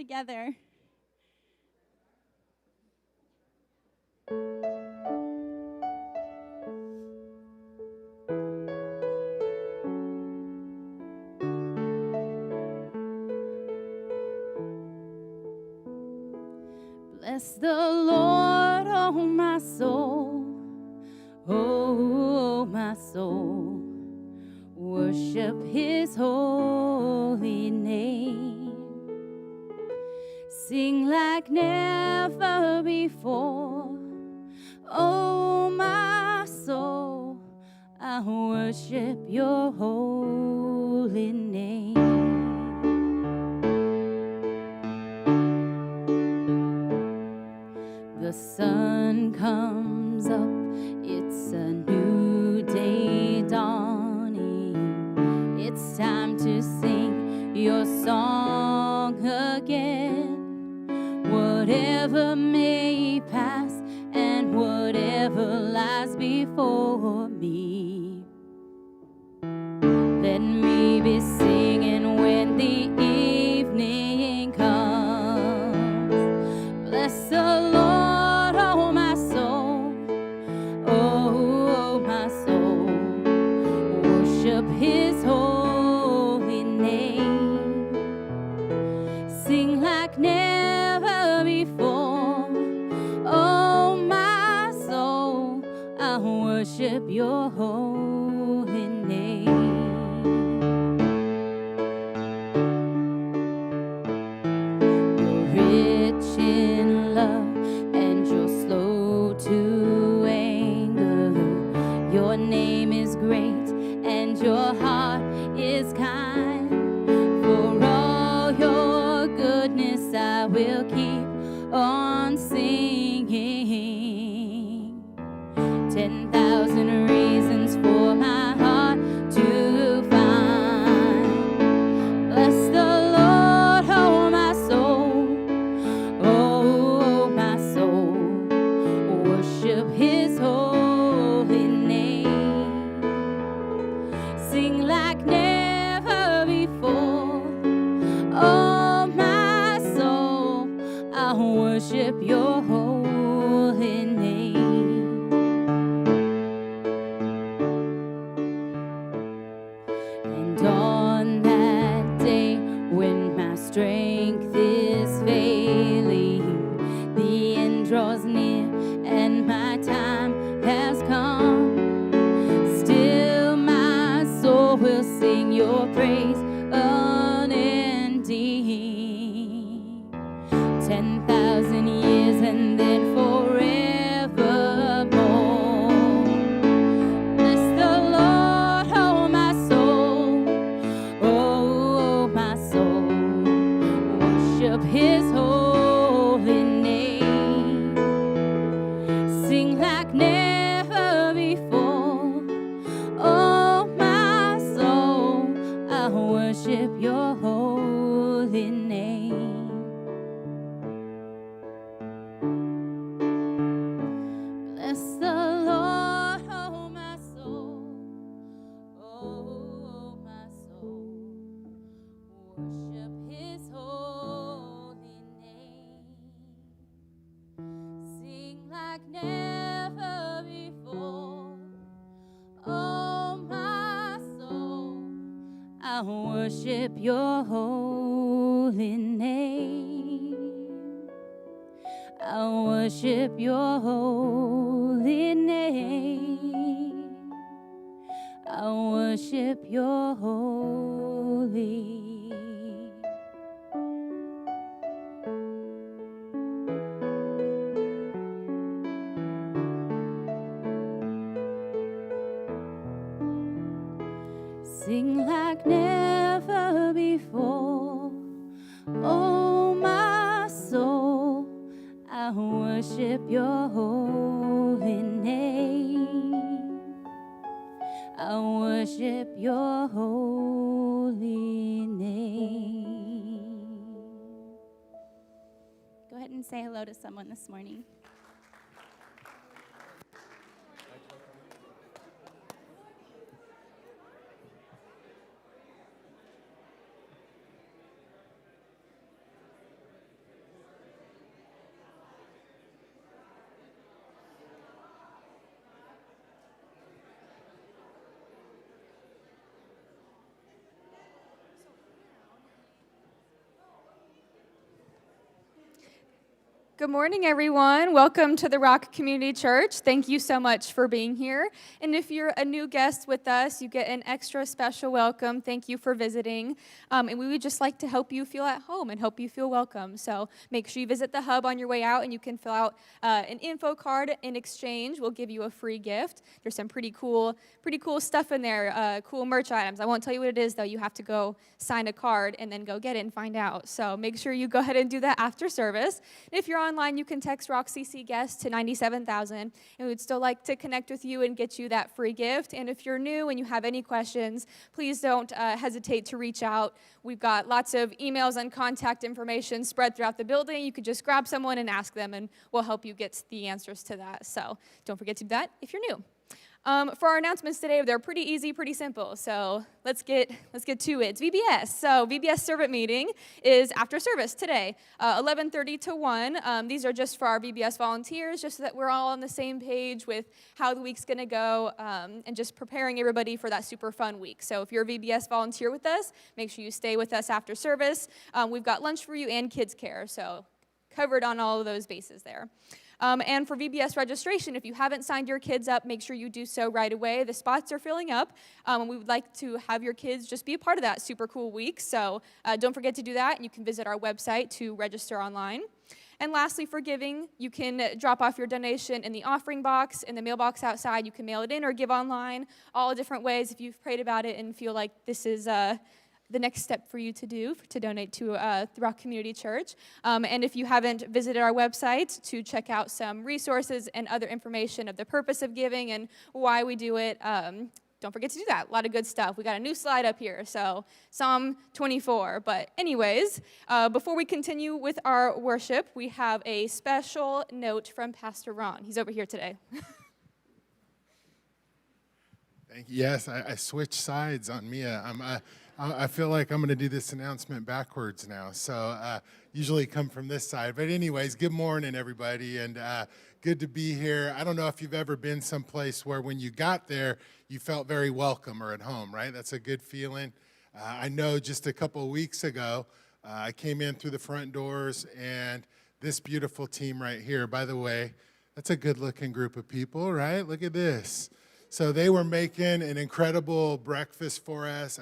together. Bless the Lord, oh my soul, oh my soul. Worship his holy name. Sing like never before. Oh my soul, I worship your holy name. The sun comes up, it's a new day dawning. It's time to sing your song again. Whatever may pass and whatever lies before me, let me be singing when the evening comes. Bless the Lord, oh my soul, oh my soul. Worship his holy name. Sing like never before. Oh my soul, I worship your holy name. You're rich in love and you're slow to anger. Your name is great and your heart is kind. For all your goodness I will keep on singing. 10,000 reasons for my heart to find. Bless the Lord, oh my soul, oh my soul. Worship his holy name. Sing like never before. Oh my soul, I worship your holy name. And on that day when my strength is failing, the end draws near and my time has come, still my soul will sing your praise unending. 10,000 years and then forevermore. Bless the Lord, oh my soul, oh my soul. Worship his holy name. Sing like never before. Oh my soul, I worship your holy name. Bless the Lord, oh my soul, oh my soul. Worship his holy name. Sing like never before. Oh my soul, I worship your holy name. I worship your holy name. I worship your holy. Sing like never before. Oh my soul, I worship your holy name. I worship your holy name. Go ahead and say hello to someone this morning. Good morning, everyone. Welcome to the Rock Community Church. Thank you so much for being here. And if you're a new guest with us, you get an extra special welcome. Thank you for visiting. And we would just like to help you feel at home and help you feel welcome. So make sure you visit the hub on your way out, and you can fill out an info card. In exchange, we'll give you a free gift. There's some pretty cool stuff in there, cool merch items. I won't tell you what it is, though. You have to go sign a card and then go get it and find out. So make sure you go ahead and do that after service. And if you're online, you can text Rock CC Guest to 97,000, and we would still like to connect with you and get you that free gift. And if you're new and you have any questions, please don't hesitate to reach out. We've got lots of emails and contact information spread throughout the building. You could just grab someone and ask them, and we'll help you get the answers to that. So don't forget to do that if you're new. For our announcements today, they're pretty easy, pretty simple. So let's get to it. It's VBS. So VBS servant meeting is after service today, 11:30 to 1. These are just for our VBS volunteers, just so that we're all on the same page with how the week's going to go, and just preparing everybody for that super fun week. So if you're a VBS volunteer with us, make sure you stay with us after service. We've got lunch for you and kids care, so covered on all of those bases there. And for VBS registration, if you haven't signed your kids up, make sure you do so right away. The spots are filling up, and we would like to have your kids just be a part of that super cool week. So don't forget to do that, and you can visit our website to register online. And lastly, for giving, you can drop off your donation in the offering box, in the mailbox outside. You can mail it in or give online, all different ways if you've prayed about it and feel like this is the next step for you to do to donate to the Rock Community Church. And if you haven't visited our website to check out some resources and other information of the purpose of giving and why we do it, don't forget to do that. A lot of good stuff. We got a new slide up here, so Psalm 24. But anyways, before we continue with our worship, we have a special note from Pastor Ron. He's over here today. Thank you. Yes, I switched sides on Mia. I feel like I'm going to do this announcement backwards now. So usually come from this side. But anyways, good morning, everybody, and good to be here. I don't know if you've ever been someplace where when you got there, you felt very welcome or at home, right? That's a good feeling. I know just a couple of weeks ago, I came in through the front doors, and this beautiful team right here, by the way, that's a good-looking group of people, right? Look at this. So they were making an incredible breakfast for us.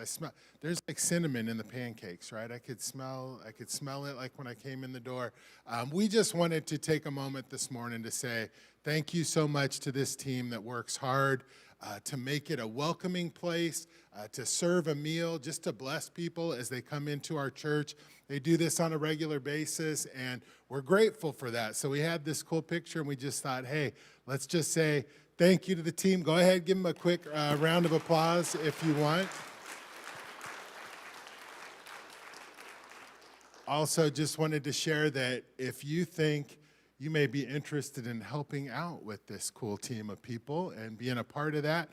There's like cinnamon in the pancakes, right? I could smell it like when I came in the door. We just wanted to take a moment this morning to say thank you so much to this team that works hard to make it a welcoming place, to serve a meal, just to bless people as they come into our church. They do this on a regular basis, and we're grateful for that. So we had this cool picture, and we just thought, hey, let's just say thank you to the team. Go ahead, give them a quick round of applause if you want. Also, just wanted to share that if you think you may be interested in helping out with this cool team of people and being a part of that,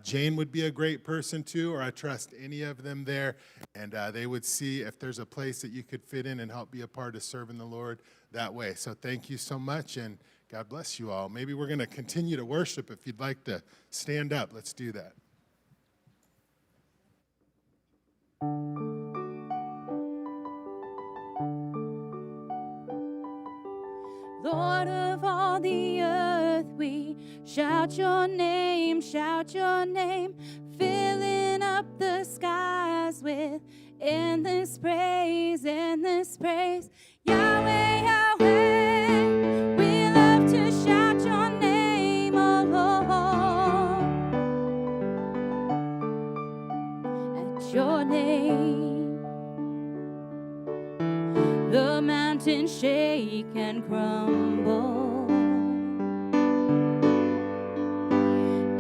Jane would be a great person too, or I trust any of them there, and they would see if there's a place that you could fit in and help be a part of serving the Lord that way. So thank you so much, and God bless you all. Maybe we're going to continue to worship. If you'd like to stand up, let's do that. Lord of all the earth, we shout your name, filling up the skies with endless praise, Yahweh, Yahweh, we love to shout your name, oh Lord. At your name the mountains shake and crumble.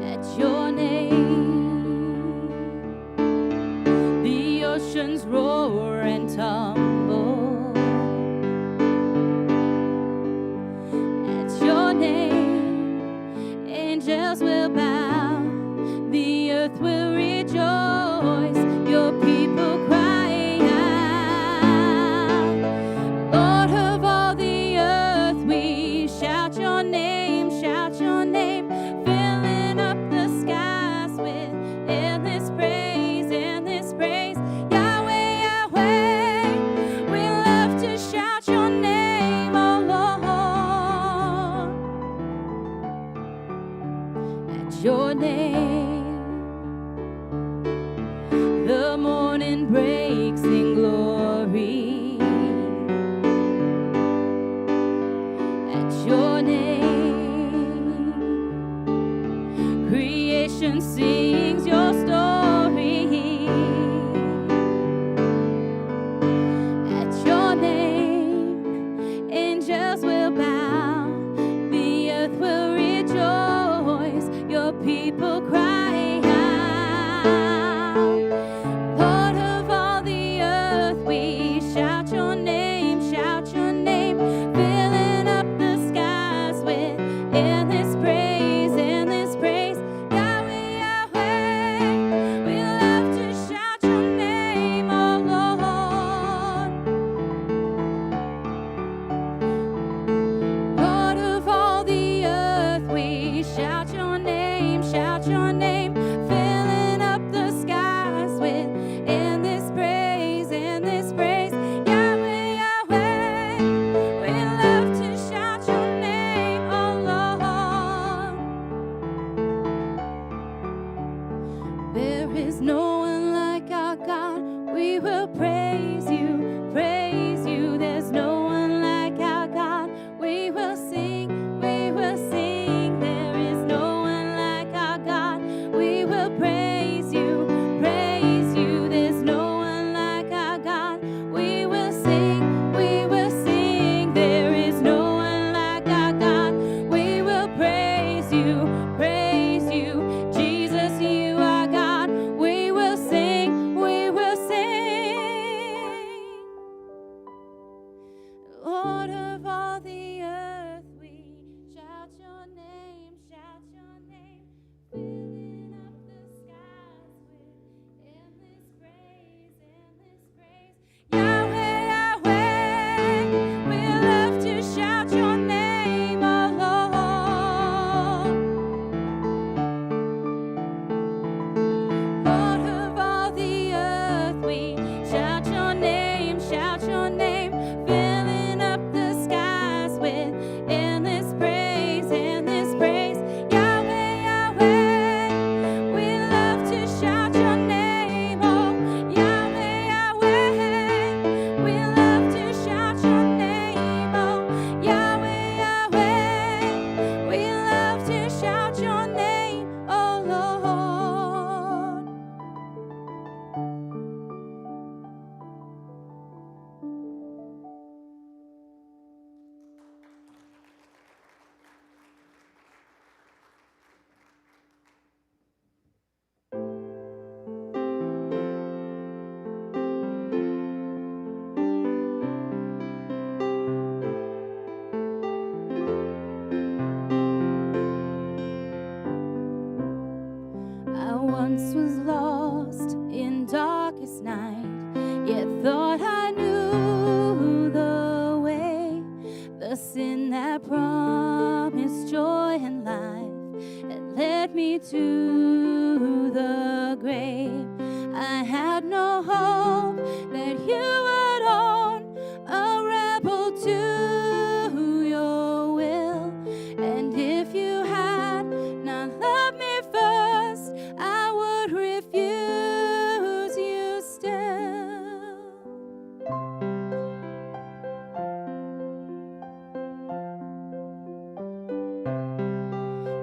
At your name, the oceans roar and tumble. At your name, angels will bow, the earth will rejoice, your people cry. Yahweh, Yahweh. and sings your story. At your name, angels will bow, the earth will rejoice, your people cry out. Lord of all the earth, we shout your name, filling up the skies with endless praise, endless praise. Yahweh, Yahweh, we love to shout your name, oh Lord. Lord of all the earth, we shout your name, filling up the skies with endless praise, endless praise. Yahweh, Yahweh, we love to shout your name, oh Lord. There is no one like our God. We will praise you, praise you. There's no one like our God. We will sing, we will sing. There is no one like our God. We will praise you, praise you. There's no one like our God. We will sing, we will sing. There is no one like our God. We will praise you, praise you. Jesus, you are God. We will sing, we will sing. Lord of all the earth, we shout your name, filling up the skies with endless praise, endless praise. Yahweh, Yahweh, we love to shout your name, oh Lord. Lord of all the earth, we shout your name, filling up the skies with endless praise, endless praise. Yahweh, Yahweh, we love to shout your name, oh Yahweh, Yahweh, we love to shout your name, oh Yahweh, Yahweh, we love to shout your name, oh Lord. I once was lost in darkest night, yet thought I knew the way. The sin that promised joy and life had led me to the grave. I had no hope that you would own a rebel to your will. And if you had not loved me first, I would refuse you still.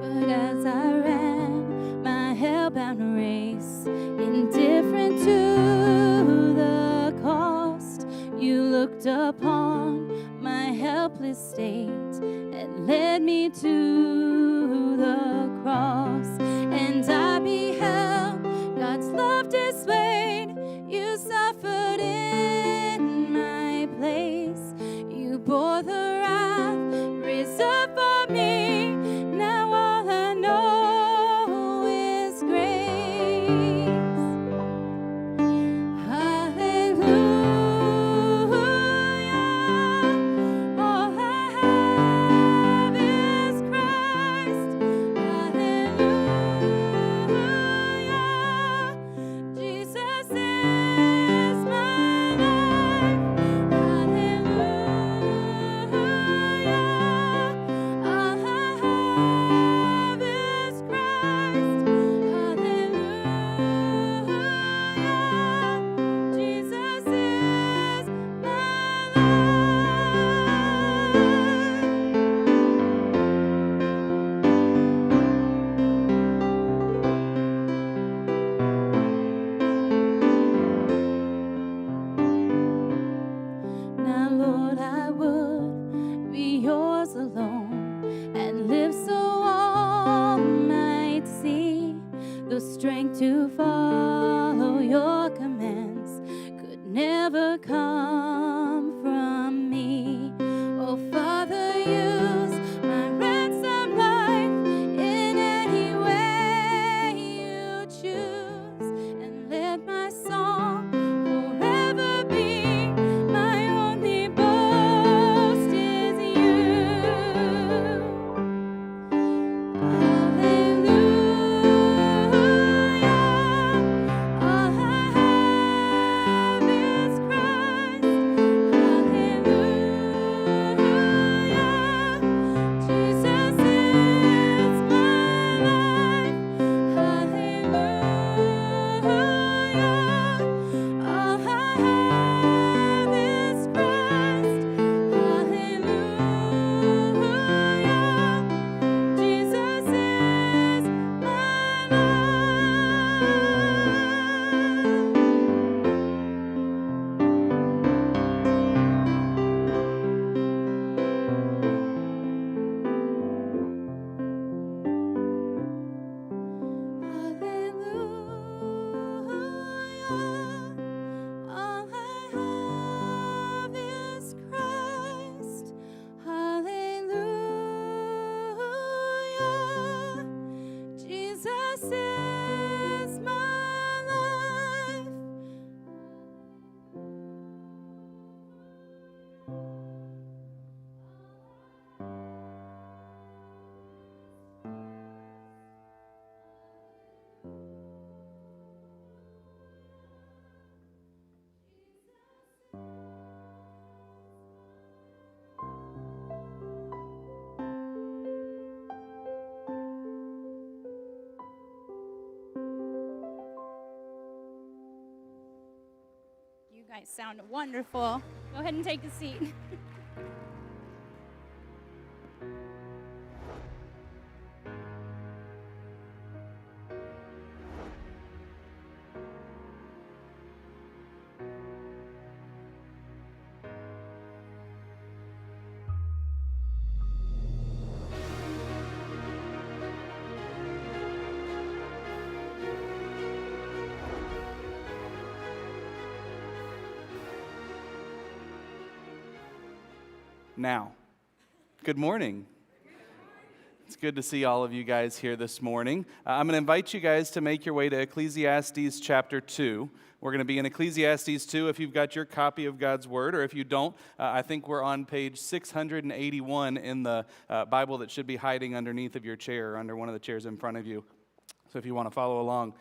But as I ran my hell-bound race, indifferent to the cost, you looked upon my helpless state and led me to the cross. And I beheld God's love displayed. You suffered in my place. You bore the wrath reserved for me. Now all I know is grace. Hallelujah. All I have is Christ. Hallelujah. Jesus is my life. Hallelujah. guys sound wonderful. Go ahead and take a seat. Now, good morning. It's good to see all of you guys here this morning. I'm going to invite you guys to make your way to Ecclesiastes chapter 2. We're going to be in Ecclesiastes 2 if you've got your copy of God's Word, or if you don't, I think we're on page 681 in the Bible that should be hiding underneath of your chair, or under one of the chairs in front of you. So if you want to follow along,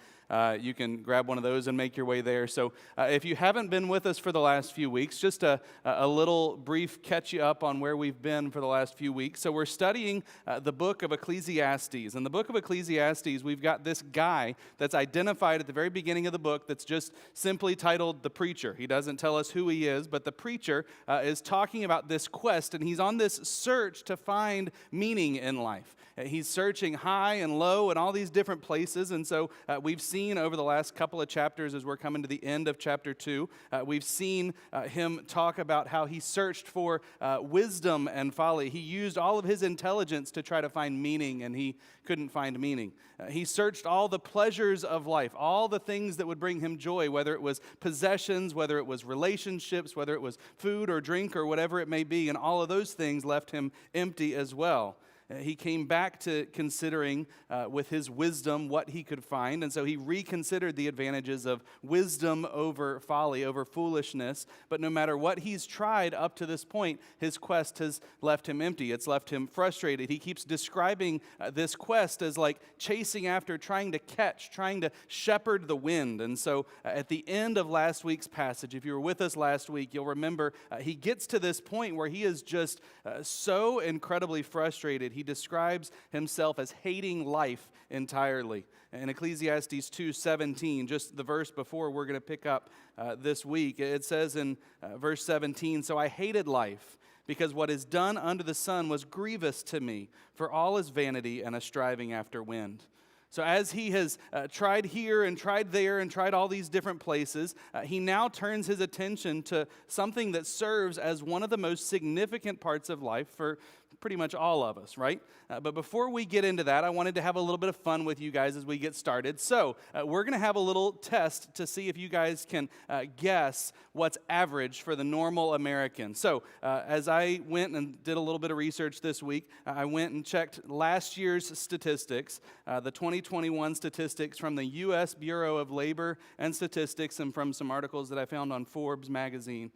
you can grab one of those and make your way there. So if you haven't been with us for the last few weeks, just a little brief catch you up on where we've been for the last few weeks. So we're studying the book of Ecclesiastes. In the book of Ecclesiastes, we've got this guy that's identified at the very beginning of the book that's just simply titled The Preacher. He doesn't tell us who he is, but the preacher is talking about this quest, and he's on this search to find meaning in life. He's searching high and low in all these different places, and so we've seen over the last couple of chapters, as we're coming to the end of chapter 2, we've seen him talk about how he searched for wisdom and folly. He used all of his intelligence to try to find meaning, and he couldn't find meaning. He searched all the pleasures of life, all the things that would bring him joy, whether it was possessions, whether it was relationships, whether it was food or drink or whatever it may be, and all of those things left him empty as well. He came back to considering with his wisdom what he could find, and so he reconsidered the advantages of wisdom over folly, over foolishness. But no matter what he's tried up to this point, his quest has left him empty. It's left him frustrated. He keeps describing this quest as like chasing after, trying to catch, trying to shepherd the wind. And so at the end of last week's passage, if you were with us last week, you'll remember he gets to this point where he is just so incredibly frustrated. He describes himself as hating life entirely. In Ecclesiastes 2:17, just the verse before we're going to pick up this week, it says in verse 17, "So I hated life, because what is done under the sun was grievous to me, for all is vanity and a striving after wind." So as he has tried here and tried there and tried all these different places, he now turns his attention to something that serves as one of the most significant parts of life for pretty much all of us, right? But before we get into that, I wanted to have a little bit of fun with you guys as we get started. So we're going to have a little test to see if you guys can guess what's average for the normal American. So as I went and did a little bit of research this week, I went and checked last year's statistics, the 2021 statistics from the U.S. Bureau of Labor and Statistics, and from some articles that I found on Forbes magazine.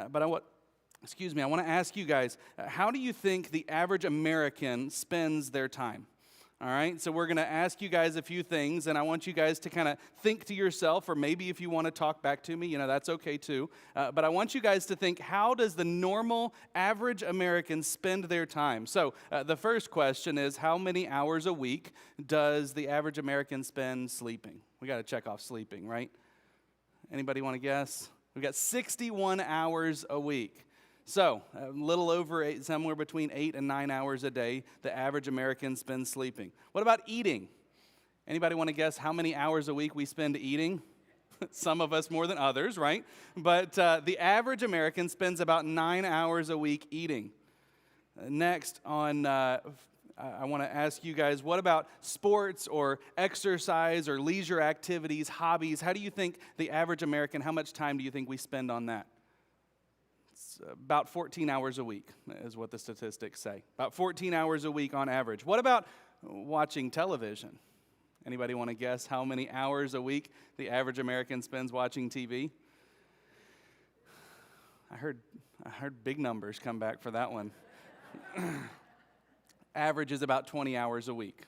But I want to ask you guys, how do you think the average American spends their time? All right, so we're going to ask you guys a few things, and I want you guys to kind of think to yourself, or maybe if you want to talk back to me, that's okay too. But I want you guys to think, how does the normal average American spend their time? So the first question is, how many hours a week does the average American spend sleeping? We got to check off sleeping, right? Anybody want to guess? We've got 61 hours a week. So, a little over somewhere between 8 and 9 hours a day, the average American spends sleeping. What about eating? Anybody want to guess how many hours a week we spend eating? Some of us more than others, right? But the average American spends about 9 hours a week eating. Next on... I want to ask you guys, what about sports or exercise or leisure activities, hobbies? How do you think the average American, how much time do you think we spend on that? It's about 14 hours a week is what the statistics say. About 14 hours a week on average. What about watching television? Anybody want to guess how many hours a week the average American spends watching TV? I heard big numbers come back for that one. Average is about 20 hours a week.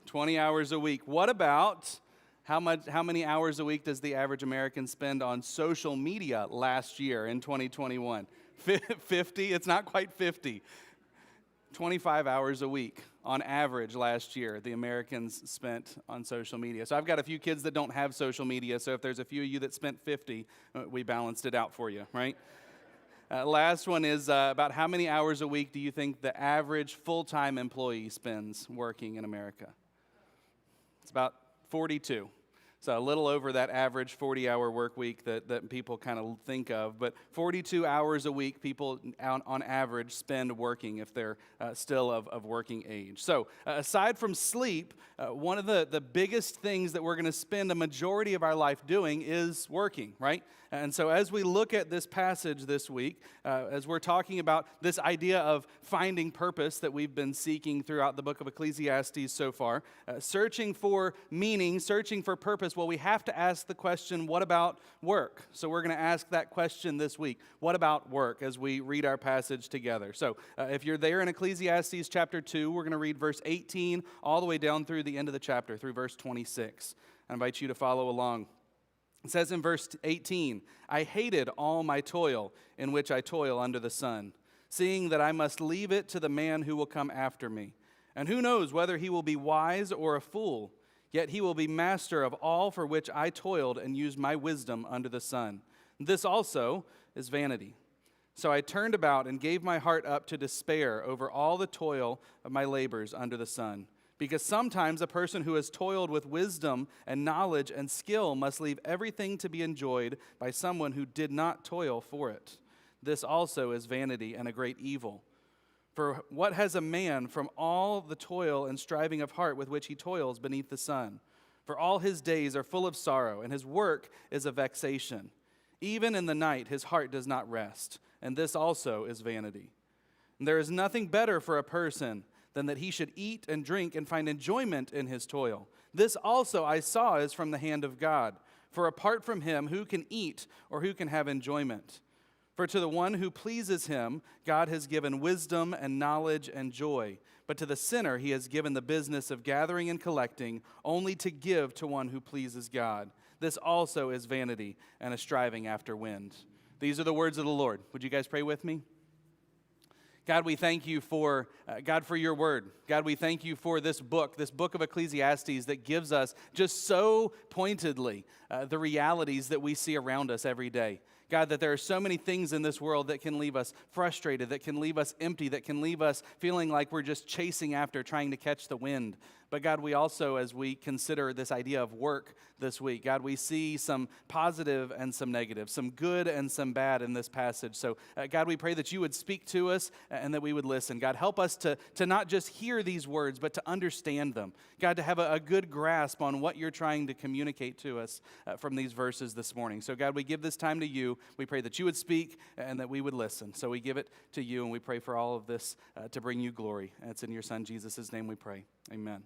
20 hours a week. What about how many hours a week does the average American spend on social media last year in 2021? 50? It's not quite 50. 25 hours a week on average last year the Americans spent on social media. So I've got a few kids that don't have social media, so if there's a few of you that spent 50, we balanced it out for you, right? Last one is about how many hours a week do you think the average full-time employee spends working in America? It's about 42. So a little over that average 40-hour work week that people kind of think of. But 42 hours a week people on average spend working if they're still of working age. So aside from sleep, one of the biggest things that we're going to spend a majority of our life doing is working, right? And so as we look at this passage this week, as we're talking about this idea of finding purpose that we've been seeking throughout the book of Ecclesiastes so far, searching for meaning, searching for purpose, well, we have to ask the question, what about work? So we're going to ask that question this week. What about work as we read our passage together? So if you're there in Ecclesiastes chapter 2, we're going to read verse 18 all the way down through the end of the chapter, through verse 26. I invite you to follow along. It says in verse 18, I hated all my toil in which I toil under the sun, seeing that I must leave it to the man who will come after me. And who knows whether he will be wise or a fool, yet he will be master of all for which I toiled and used my wisdom under the sun. This also is vanity. So I turned about and gave my heart up to despair over all the toil of my labors under the sun. Because sometimes a person who has toiled with wisdom and knowledge and skill must leave everything to be enjoyed by someone who did not toil for it. This also is vanity and a great evil. For what has a man from all the toil and striving of heart with which he toils beneath the sun? For all his days are full of sorrow, and his work is a vexation. Even in the night his heart does not rest, and this also is vanity. And there is nothing better for a person than that he should eat and drink and find enjoyment in his toil. This also I saw is from the hand of God. For apart from him, who can eat or who can have enjoyment? For to the one who pleases him, God has given wisdom and knowledge and joy. But to the sinner, he has given the business of gathering and collecting, only to give to one who pleases God. This also is vanity and a striving after wind. These are the words of the Lord. Would you guys pray with me? God, we thank you for, for your word. God, we thank you for this book of Ecclesiastes that gives us just so pointedly the realities that we see around us every day. God, that there are so many things in this world that can leave us frustrated, that can leave us empty, that can leave us feeling like we're just chasing after, trying to catch the wind. But God, we also, as we consider this idea of work this week, God, we see some positive and some negative, some good and some bad in this passage. So, God, we pray that you would speak to us and that we would listen. God, help us to not just hear these words, but to understand them. God, to have a good grasp on what you're trying to communicate to us from these verses this morning. So, God, we give this time to you. We pray that you would speak and that we would listen. So we give it to you, and we pray for all of this to bring you glory. And it's in your Son, Jesus' name we pray. Amen.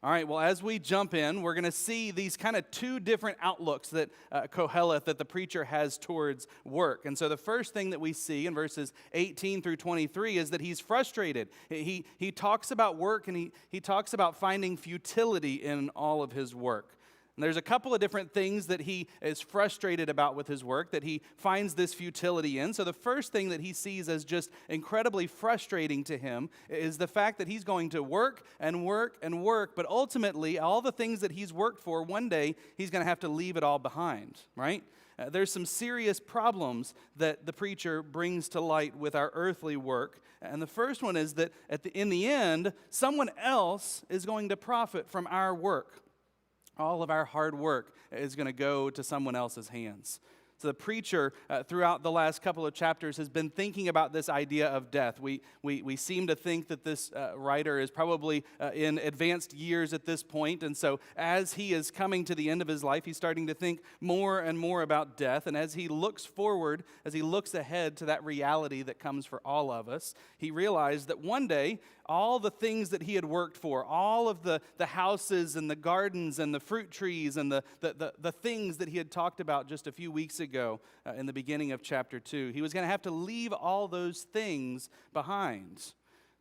All right, well, as we jump in, we're going to see these kind of two different outlooks that Koheleth, that the preacher has towards work. And so the first thing that we see in verses 18 through 23 is that he's frustrated. He talks about work, and he talks about finding futility in all of his work. And there's a couple of different things that he is frustrated about with his work, that he finds this futility in. So the first thing that he sees as just incredibly frustrating to him is the fact that he's going to work and work and work, but ultimately all the things that he's worked for, one day he's going to have to leave it all behind, right? There's some serious problems that the preacher brings to light with our earthly work. And the first one is that in the end, someone else is going to profit from our work. All of our hard work is going to go to someone else's hands. So the preacher, throughout the last couple of chapters, has been thinking about this idea of death. We seem to think that this writer is probably in advanced years at this point. And so as he is coming to the end of his life, he's starting to think more and more about death. And as he looks forward, as he looks ahead to that reality that comes for all of us, he realized that one day, all the things that he had worked for, all of the houses and the gardens and the fruit trees and the things that he had talked about just a few weeks ago in the beginning of chapter 2, he was going to have to leave all those things behind.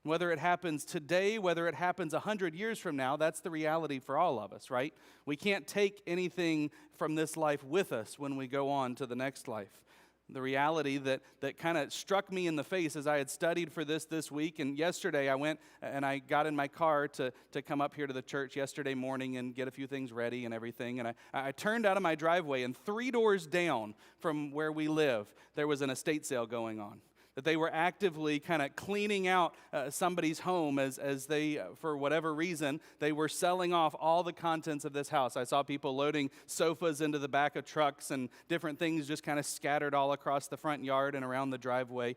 Whether it happens today, whether it happens 100 years from now, that's the reality for all of us, right? We can't take anything from this life with us when we go on to the next life. The reality that kind of struck me in the face as I had studied for this week, and yesterday I went and I got in my car to come up here to the church yesterday morning and get a few things ready and everything, and I turned out of my driveway, and 3 doors down from where we live, there was an estate sale going on. That they were actively kind of cleaning out somebody's home as they, for whatever reason, they were selling off all the contents of this house. I saw people loading sofas into the back of trucks and different things just kind of scattered all across the front yard and around the driveway.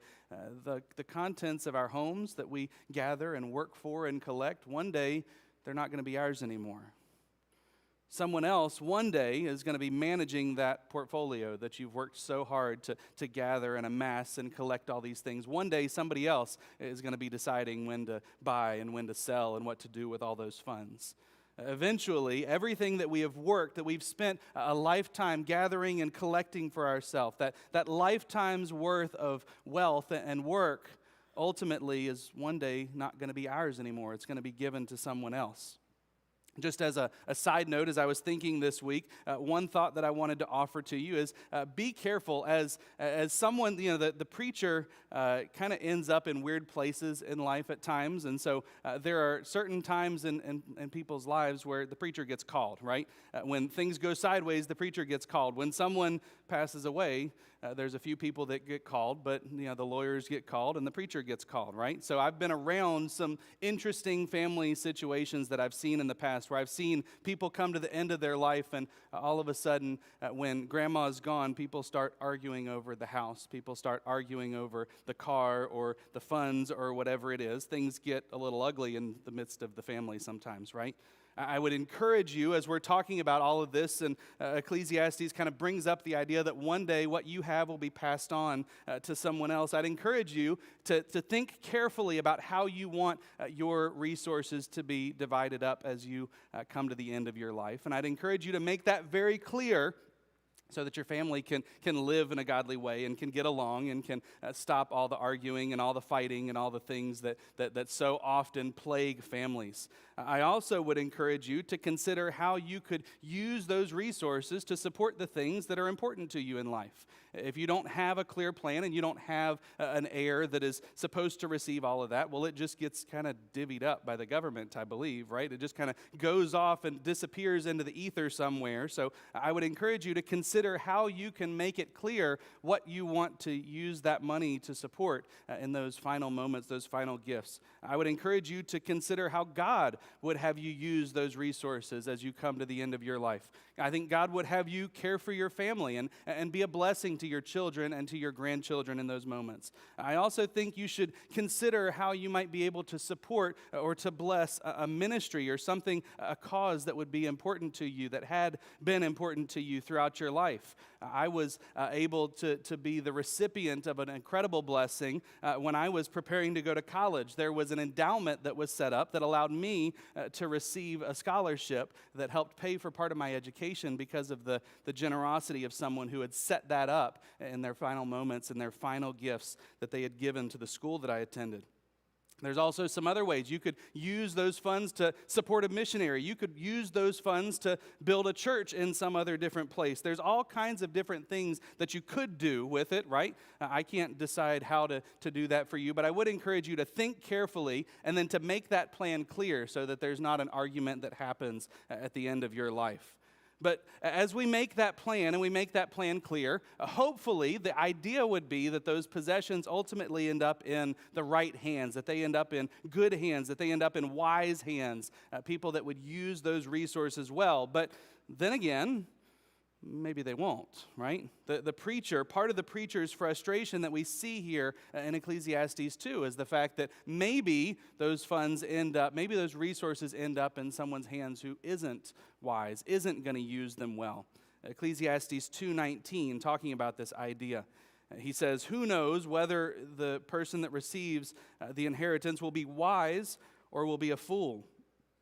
The contents of our homes that we gather and work for and collect, one day they're not going to be ours anymore. Someone else one day is going to be managing that portfolio that you've worked so hard to gather and amass and collect all these things. One day somebody else is going to be deciding when to buy and when to sell and what to do with all those funds. Eventually, everything that we have worked, that we've spent a lifetime gathering and collecting for ourselves, that lifetime's worth of wealth and work, ultimately is one day not going to be ours anymore. It's going to be given to someone else. Just as a side note, as I was thinking this week, one thought that I wanted to offer to you is be careful as someone, the preacher kind of ends up in weird places in life at times. And so there are certain times in people's lives where the preacher gets called, right? When things go sideways, the preacher gets called. When someone passes away, there's a few people that get called, but the lawyers get called and the preacher gets called, right? So I've been around some interesting family situations that I've seen in the past where I've seen people come to the end of their life and all of a sudden when grandma's gone, people start arguing over the house. People start arguing over the car or the funds or whatever it is. Things get a little ugly in the midst of the family sometimes, right? I would encourage you, as we're talking about all of this, and Ecclesiastes kind of brings up the idea that one day what you have will be passed on to someone else. I'd encourage you to think carefully about how you want your resources to be divided up as you come to the end of your life. And I'd encourage you to make that very clear so that your family can live in a godly way and can get along and can stop all the arguing and all the fighting and all the things that so often plague families. I also would encourage you to consider how you could use those resources to support the things that are important to you in life. If you don't have a clear plan and you don't have an heir that is supposed to receive all of that, well, it just gets kind of divvied up by the government, I believe, right? It just kind of goes off and disappears into the ether somewhere. So I would encourage you to consider how you can make it clear what you want to use that money to support in those final moments, those final gifts. I would encourage you to consider how God would have you use those resources as you come to the end of your life. I think God would have you care for your family and be a blessing to your children and to your grandchildren in those moments. I also think you should consider how you might be able to support or to bless a ministry or something, a cause that would be important to you, that had been important to you throughout your life. I was able to be the recipient of an incredible blessing when I was preparing to go to college. There was an endowment that was set up that allowed me to receive a scholarship that helped pay for part of my education because of the generosity of someone who had set that up in their final moments and their final gifts that they had given to the school that I attended. There's also some other ways. You could use those funds to support a missionary. You could use those funds to build a church in some other different place. There's all kinds of different things that you could do with it, right? I can't decide how to do that for you, but I would encourage you to think carefully and then to make that plan clear so that there's not an argument that happens at the end of your life. But as we make that plan and we make that plan clear, hopefully the idea would be that those possessions ultimately end up in the right hands, that they end up in good hands, that they end up in wise hands, people that would use those resources well. But then again, maybe they won't, right? The preacher, part of the preacher's frustration that we see here in Ecclesiastes 2 is the fact that maybe those funds maybe those resources end up in someone's hands who isn't wise, isn't going to use them well. Ecclesiastes 2:19, talking about this idea. He says, "Who knows whether the person that receives the inheritance will be wise or will be a fool?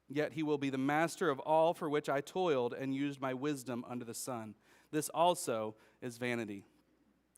Yet he will be the master of all for which I toiled and used my wisdom under the sun. This also is vanity."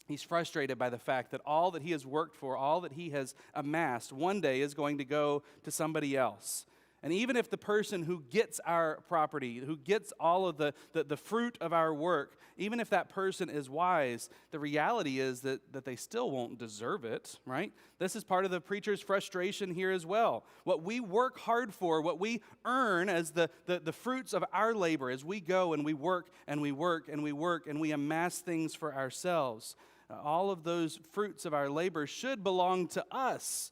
He's frustrated by the fact that all that he has worked for, all that he has amassed, one day is going to go to somebody else. And even if the person who gets our property, who gets all of the fruit of our work, even if that person is wise, the reality is that they still won't deserve it, right? This is part of the preacher's frustration here as well. What we work hard for, what we earn as the fruits of our labor, as we go and we work and we work and we work and we amass things for ourselves, all of those fruits of our labor should belong to us.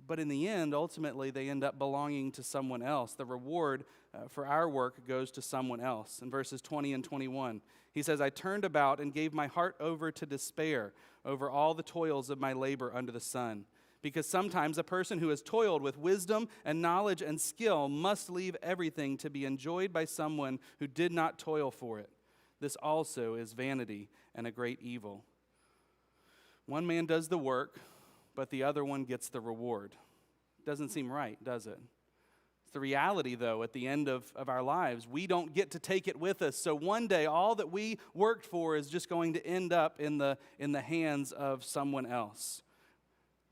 But in the end, ultimately, they end up belonging to someone else. The reward for our work goes to someone else. In verses 20 and 21, he says, I turned about and gave my heart over to despair over all the toils of my labor under the sun. Because sometimes a person who has toiled with wisdom and knowledge and skill must leave everything to be enjoyed by someone who did not toil for it. This also is vanity and a great evil. One man does the work, but the other one gets the reward. Doesn't seem right, does it? It's the reality, though, at the end of our lives. We don't get to take it with us. So one day, all that we worked for is just going to end up in the hands of someone else.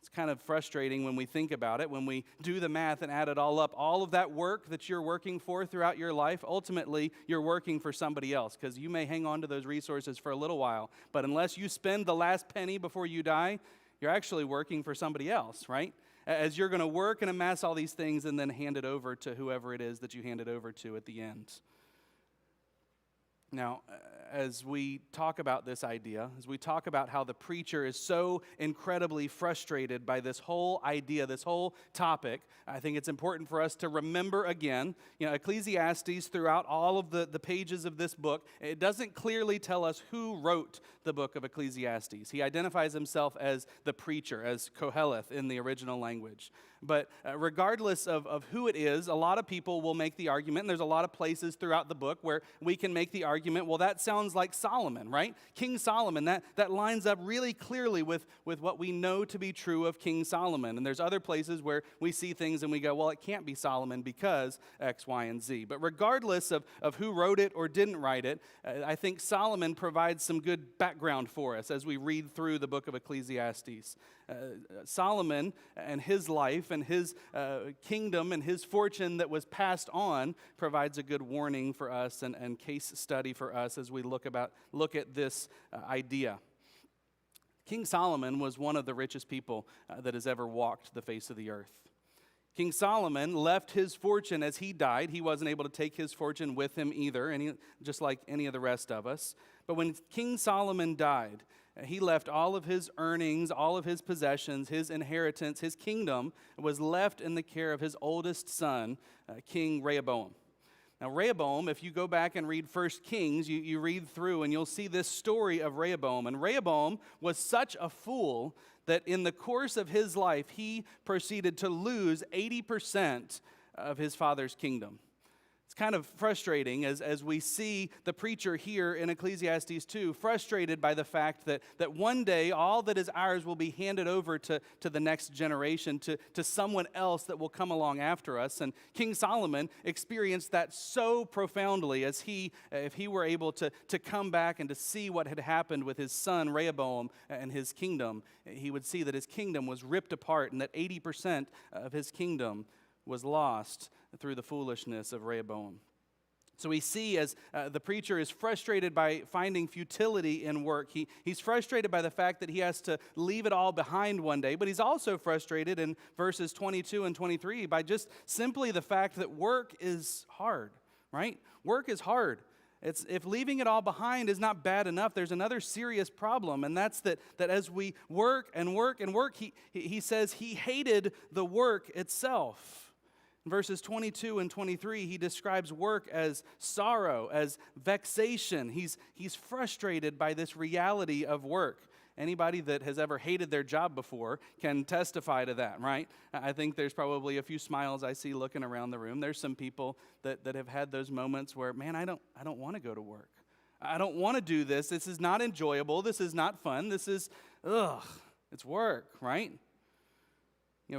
It's kind of frustrating when we think about it, when we do the math and add it all up. All of that work that you're working for throughout your life, ultimately, you're working for somebody else, because you may hang on to those resources for a little while. But unless you spend the last penny before you die, you're actually working for somebody else, right? As you're going to work and amass all these things and then hand it over to whoever it is that you hand it over to at the end. Now, as we talk about this idea, as we talk about how the preacher is so incredibly frustrated by this whole idea, this whole topic, I think it's important for us to remember again, Ecclesiastes, throughout all of the pages of this book, it doesn't clearly tell us who wrote the book of Ecclesiastes. He identifies himself as the preacher, as Koheleth in the original language. But regardless of who it is, a lot of people will make the argument, and there's a lot of places throughout the book where we can make the argument, well, that sounds like Solomon, right? King Solomon, that lines up really clearly with what we know to be true of King Solomon. And there's other places where we see things and we go, well, it can't be Solomon because X, Y, and Z. But regardless of who wrote it or didn't write it, I think Solomon provides some good background for us as we read through the book of Ecclesiastes. Solomon and his life and his kingdom and his fortune that was passed on provides a good warning for us and case study for us as we look at this idea. King Solomon was one of the richest people that has ever walked the face of the earth. King Solomon left his fortune as he died. He wasn't able to take his fortune with him either, just like any of the rest of us. But when King Solomon died, he left all of his earnings, all of his possessions, his inheritance, his kingdom was left in the care of his oldest son, King Rehoboam. Now, Rehoboam, if you go back and read 1 Kings, you read through and you'll see this story of Rehoboam. And Rehoboam was such a fool that in the course of his life, he proceeded to lose 80% of his father's kingdom. It's kind of frustrating as we see the preacher here in Ecclesiastes 2 frustrated by the fact that one day all that is ours will be handed over to the next generation, to someone else that will come along after us. And King Solomon experienced that so profoundly as if he were able to come back and to see what had happened with his son Rehoboam and his kingdom, he would see that his kingdom was ripped apart and that 80% of his kingdom was lost through the foolishness of Rehoboam. So we see as the preacher is frustrated by finding futility in work. He's frustrated by the fact that he has to leave it all behind one day, but he's also frustrated in verses 22 and 23 by just simply the fact that work is hard, right? Work is hard. If leaving it all behind is not bad enough, there's another serious problem, and that's that as we work and work and work, he says he hated the work itself. In verses 22 and 23, he describes work as sorrow, as vexation. He's frustrated by this reality of work. Anybody that has ever hated their job before can testify to that, right? I think there's probably a few smiles I see looking around the room. There's some people that have had those moments where, man, I don't want to go to work. I don't want to do this. This is not enjoyable. This is not fun. This is, it's work, right?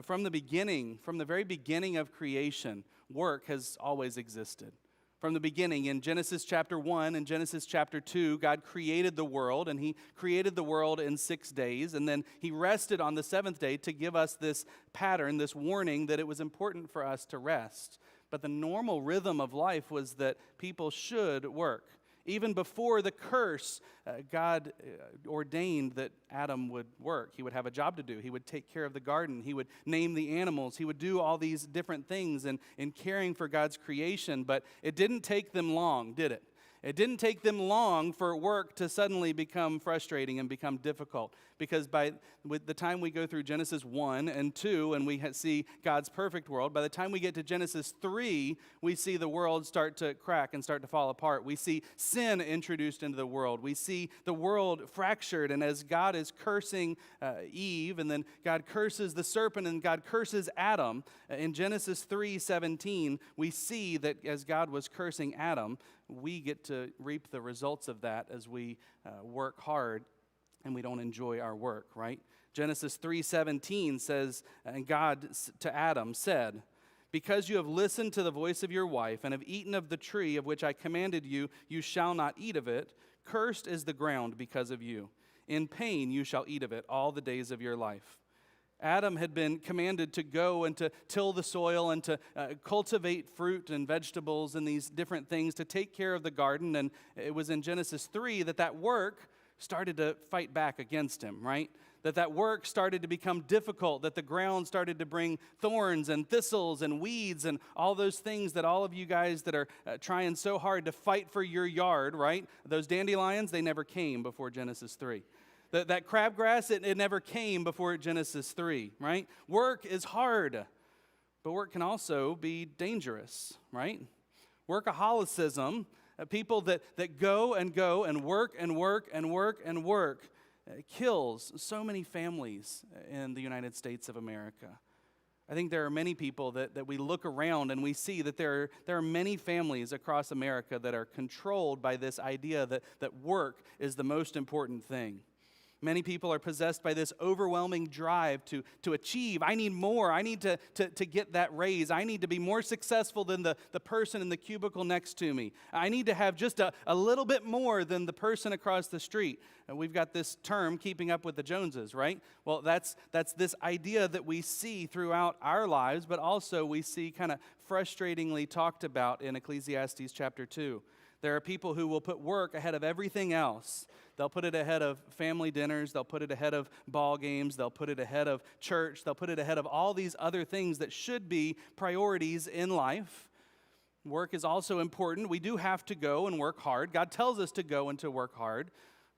From the very beginning of creation, work has always existed. From the beginning, in Genesis chapter 1 and Genesis chapter 2, God created the world, and he created the world in 6 days, and then he rested on the seventh day to give us this pattern, this warning that it was important for us to rest. But the normal rhythm of life was that people should work. Even before the curse, God ordained that Adam would work. He would have a job to do. He would take care of the garden. He would name the animals. He would do all these different things in caring for God's creation. But it didn't take them long, did it? It didn't take them long for work to suddenly become frustrating and become difficult, because with the time we go through Genesis 1 and 2 and we see God's perfect world, by the time we get to Genesis 3, we see the world start to crack and start to fall apart. We see sin introduced into the world. We see the world fractured, and as God is cursing Eve, and then God curses the serpent, and God curses Adam, in Genesis 3:17, we see that as God was cursing Adam, we get to reap the results of that as we work hard and we don't enjoy our work, right? Genesis 3:17 says, and God to Adam said, "Because you have listened to the voice of your wife and have eaten of the tree of which I commanded you, you shall not eat of it. Cursed is the ground because of you. In pain you shall eat of it all the days of your life." Adam had been commanded to go and to till the soil and to cultivate fruit and vegetables and these different things, to take care of the garden. And it was in Genesis 3 that work started to fight back against him, right? That work started to become difficult, that the ground started to bring thorns and thistles and weeds and all those things that all of you guys that are trying so hard to fight for your yard, right? Those dandelions, they never came before Genesis 3. That crabgrass, it never came before Genesis 3, right? Work is hard, but work can also be dangerous, right? Workaholicism, people that go and work and work and work and work, kills so many families in the United States of America. I think there are many people that we look around and we see that there are many families across America that are controlled by this idea that work is the most important thing. Many people are possessed by this overwhelming drive to achieve. I need more. I need to get that raise. I need to be more successful than the person in the cubicle next to me. I need to have just a little bit more than the person across the street. And we've got this term, keeping up with the Joneses, right? Well, that's this idea that we see throughout our lives, but also we see kind of frustratingly talked about in Ecclesiastes chapter 2. There are people who will put work ahead of everything else. They'll put it ahead of family dinners. They'll put it ahead of ball games. They'll put it ahead of church. They'll put it ahead of all these other things that should be priorities in life. Work is also important. We do have to go and work hard. God tells us to go and to work hard.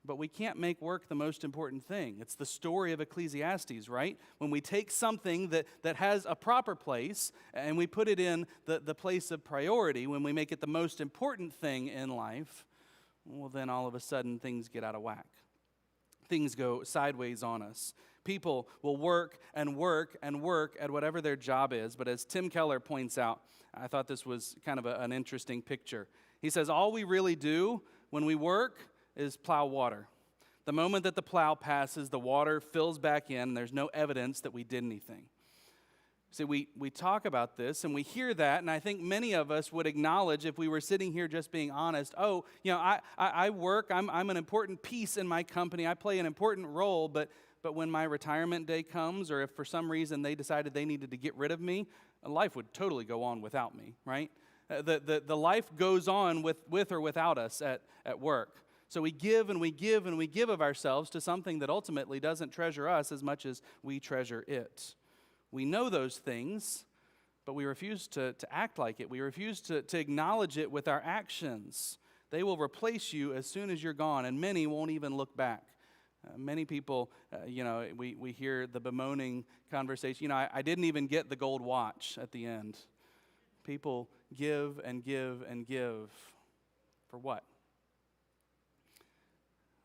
But we can't make work the most important thing. It's the story of Ecclesiastes, right? When we take something that has a proper place and we put it in the place of priority, when we make it the most important thing in life, well, then all of a sudden things get out of whack. Things go sideways on us. People will work and work and work at whatever their job is. But as Tim Keller points out, I thought this was kind of an interesting picture. He says, all we really do when we work is plow water. The moment that the plow passes, the water fills back in. There's no evidence that we did anything. See, we talk about this and we hear that, and I think many of us would acknowledge, if we were sitting here just being honest, oh, you know, I work, I'm an important piece in my company, I play an important role, but when my retirement day comes, or if for some reason they decided they needed to get rid of me, life would totally go on without me, right? The life goes on with or without us at work. So we give and we give and we give of ourselves to something that ultimately doesn't treasure us as much as we treasure it. We know those things, but we refuse to act like it. We refuse to acknowledge it with our actions. They will replace you as soon as you're gone, and many won't even look back. Many people, we hear the bemoaning conversation. I didn't even get the gold watch at the end. People give and give and give. For what?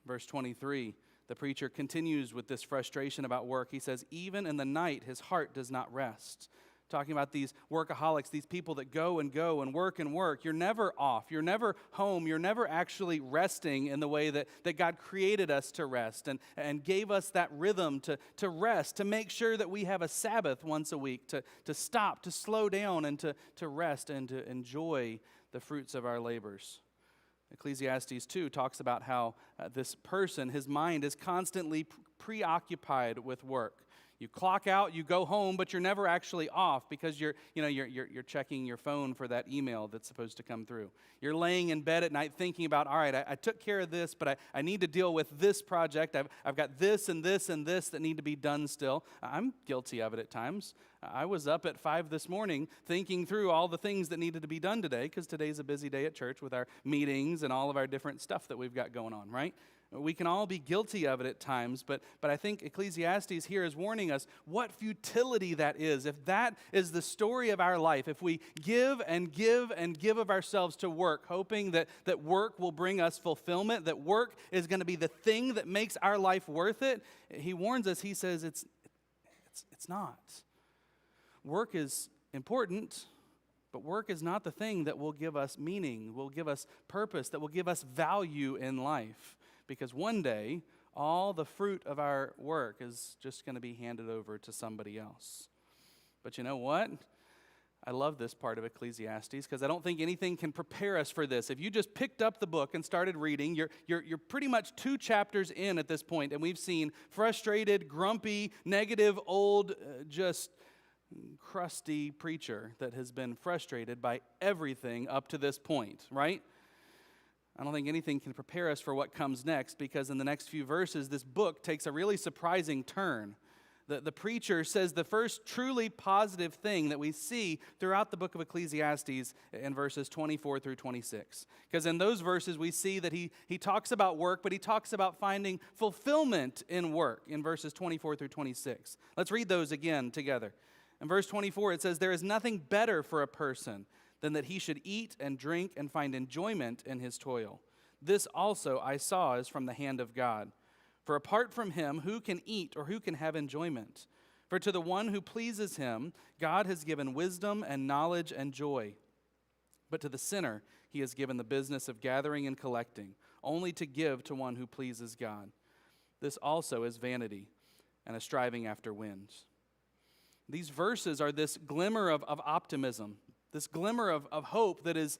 Verse 23, the preacher continues with this frustration about work. He says, even in the night, his heart does not rest. Talking about these workaholics, these people that go and work and work. You're never off. You're never home. You're never actually resting in the way that God created us to rest and gave us that rhythm to rest, to make sure that we have a Sabbath once a week, to stop, to slow down, and to rest and to enjoy the fruits of our labors. Ecclesiastes 2 talks about how this person, his mind is constantly preoccupied with work. You clock out, you go home, but you're never actually off because you're checking your phone for that email that's supposed to come through. You're laying in bed at night thinking about, all right, I took care of this, but I need to deal with this project. I've got this and this and this that need to be done still. I'm guilty of it at times. I was up at 5 this morning thinking through all the things that needed to be done today because today's a busy day at church with our meetings and all of our different stuff that we've got going on, right? We can all be guilty of it at times, but I think Ecclesiastes here is warning us what futility that is. If that is the story of our life, if we give and give and give of ourselves to work, hoping that work will bring us fulfillment, that work is going to be the thing that makes our life worth it, he warns us, he says it's not. Work is important, but work is not the thing that will give us meaning, will give us purpose, that will give us value in life. Because one day, all the fruit of our work is just going to be handed over to somebody else. But you know what? I love this part of Ecclesiastes because I don't think anything can prepare us for this. If you just picked up the book and started reading, you're pretty much 2 chapters in at this point, and we've seen frustrated, grumpy, negative, old, just crusty preacher that has been frustrated by everything up to this point, right? I don't think anything can prepare us for what comes next because in the next few verses, this book takes a really surprising turn. The preacher says the first truly positive thing that we see throughout the book of Ecclesiastes in verses 24 through 26. Because in those verses, we see that he talks about work, but he talks about finding fulfillment in work in verses 24 through 26. Let's read those again together. In verse 24, it says, "There is nothing better for a person than that he should eat and drink and find enjoyment in his toil. This also I saw is from the hand of God. For apart from him, who can eat or who can have enjoyment? For to the one who pleases him, God has given wisdom and knowledge and joy. But to the sinner, he has given the business of gathering and collecting, only to give to one who pleases God. This also is vanity and a striving after wind." These verses are this glimmer of optimism, this glimmer of hope that is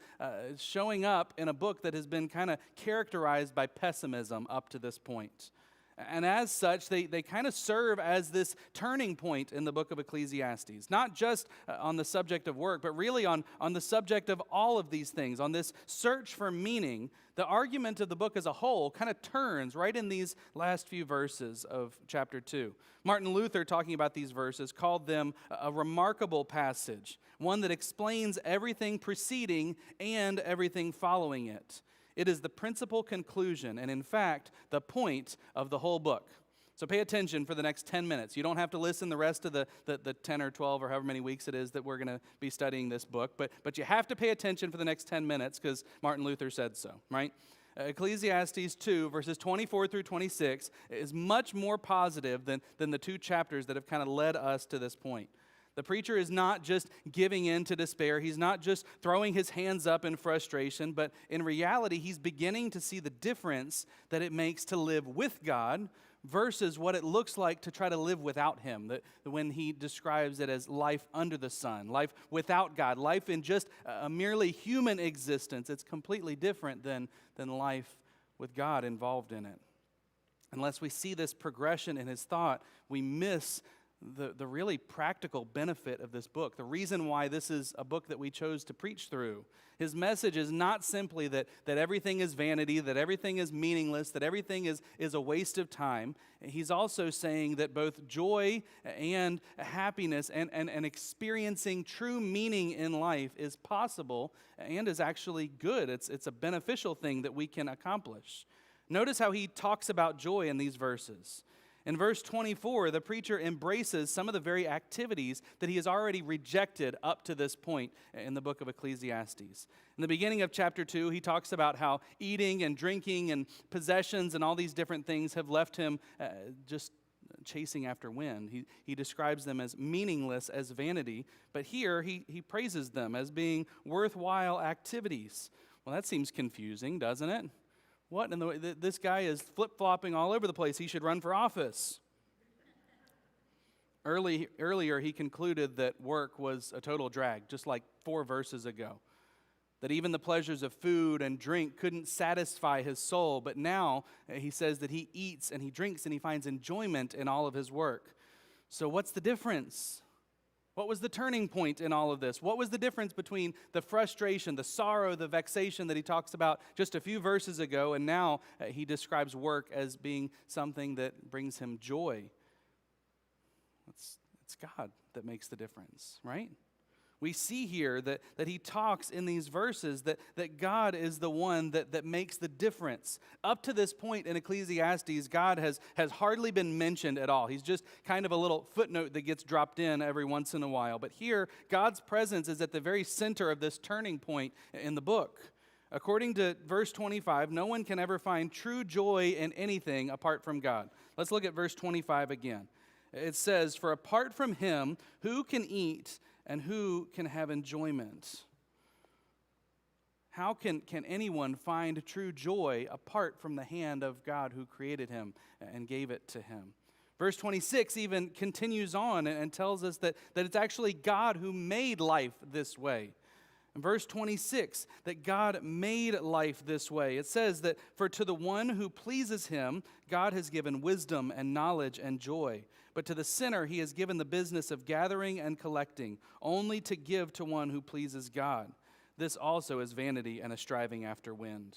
showing up in a book that has been kind of characterized by pessimism up to this point. And as such, they kind of serve as this turning point in the book of Ecclesiastes, not just on the subject of work, but really on the subject of all of these things, on this search for meaning. The argument of the book as a whole kind of turns right in these last few verses of chapter 2. Martin Luther, talking about these verses, called them a remarkable passage, one that explains everything preceding and everything following it. It is the principal conclusion and, in fact, the point of the whole book. So pay attention for the next 10 minutes. You don't have to listen the rest of the 10 or 12 or however many weeks it is that we're going to be studying this book, but you have to pay attention for the next 10 minutes because Martin Luther said so, right? Ecclesiastes 2, verses 24 through 26 is much more positive than the 2 chapters that have kind of led us to this point. The preacher is not just giving in to despair. He's not just throwing his hands up in frustration, but in reality, he's beginning to see the difference that it makes to live with God versus what it looks like to try to live without him. That when he describes it as life under the sun, life without God, life in just a merely human existence, it's completely different than life with God involved in it. Unless we see this progression in his thought, we miss the really practical benefit of this book, the reason why this is a book that we chose to preach through. His message is not simply that everything is vanity, that everything is meaningless, that everything is a waste of time. He's also saying that both joy and happiness and experiencing true meaning in life is possible and is actually good. It's a beneficial thing that we can accomplish. Notice how he talks about joy in these verses. In verse 24, the preacher embraces some of the very activities that he has already rejected up to this point in the book of Ecclesiastes. In the beginning of chapter 2, he talks about how eating and drinking and possessions and all these different things have left him just chasing after wind. He describes them as meaningless, as vanity, but here he praises them as being worthwhile activities. Well, that seems confusing, doesn't it? What in the way? This guy is flip-flopping all over the place. He should run for office. Earlier, he concluded that work was a total drag, just like 4 verses ago. That even the pleasures of food and drink couldn't satisfy his soul. But now he says that he eats and he drinks and he finds enjoyment in all of his work. So what's the difference? What was the turning point in all of this? What was the difference between the frustration, the sorrow, the vexation that he talks about just a few verses ago, and now he describes work as being something that brings him joy? It's God that makes the difference, right? We see here that he talks in these verses that God is the one that makes the difference. Up to this point in Ecclesiastes, God has hardly been mentioned at all. He's just kind of a little footnote that gets dropped in every once in a while. But here, God's presence is at the very center of this turning point in the book. According to verse 25, no one can ever find true joy in anything apart from God. Let's look at verse 25 again. It says, "For apart from him, who can eat and who can have enjoyment?" How can anyone find true joy apart from the hand of God who created him and gave it to him? Verse 26 even continues on and tells us that it's actually God who made life this way. In verse 26, that God made life this way. It says that, "For to the one who pleases him, God has given wisdom and knowledge and joy. But to the sinner he has given the business of gathering and collecting, only to give to one who pleases God. This also is vanity and a striving after wind."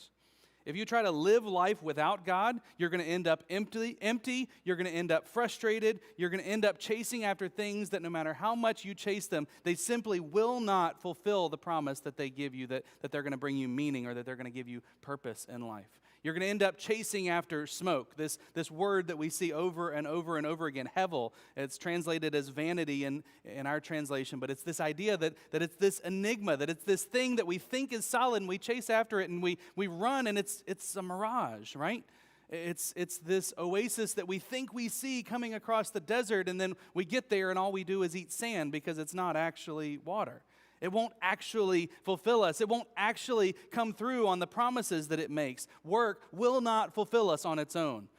If you try to live life without God, you're going to end up empty, you're going to end up frustrated, you're going to end up chasing after things that no matter how much you chase them, they simply will not fulfill the promise that they give you, that they're going to bring you meaning or that they're going to give you purpose in life. You're going to end up chasing after smoke, this word that we see over and over and over again, hevel. It's translated as vanity in our translation, but it's this idea that it's this enigma, that it's this thing that we think is solid and we chase after it and we run and it's a mirage, right? It's this oasis that we think we see coming across the desert, and then we get there and all we do is eat sand because it's not actually water. It won't actually fulfill us. It won't actually come through on the promises that it makes. Work will not fulfill us on its own.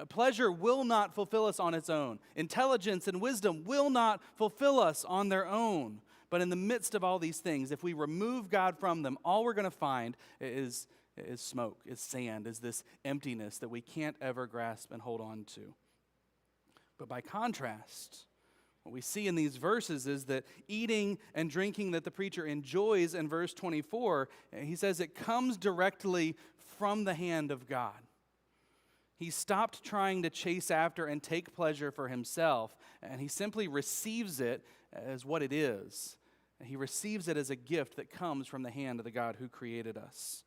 Pleasure will not fulfill us on its own. Intelligence and wisdom will not fulfill us on their own. But in the midst of all these things, if we remove God from them, all we're going to find is smoke, is sand, is this emptiness that we can't ever grasp and hold on to. But by contrast, what we see in these verses is that eating and drinking that the preacher enjoys in verse 24, he says it comes directly from the hand of God. He stopped trying to chase after and take pleasure for himself, and he simply receives it as what it is. He receives it as a gift that comes from the hand of the God who created us.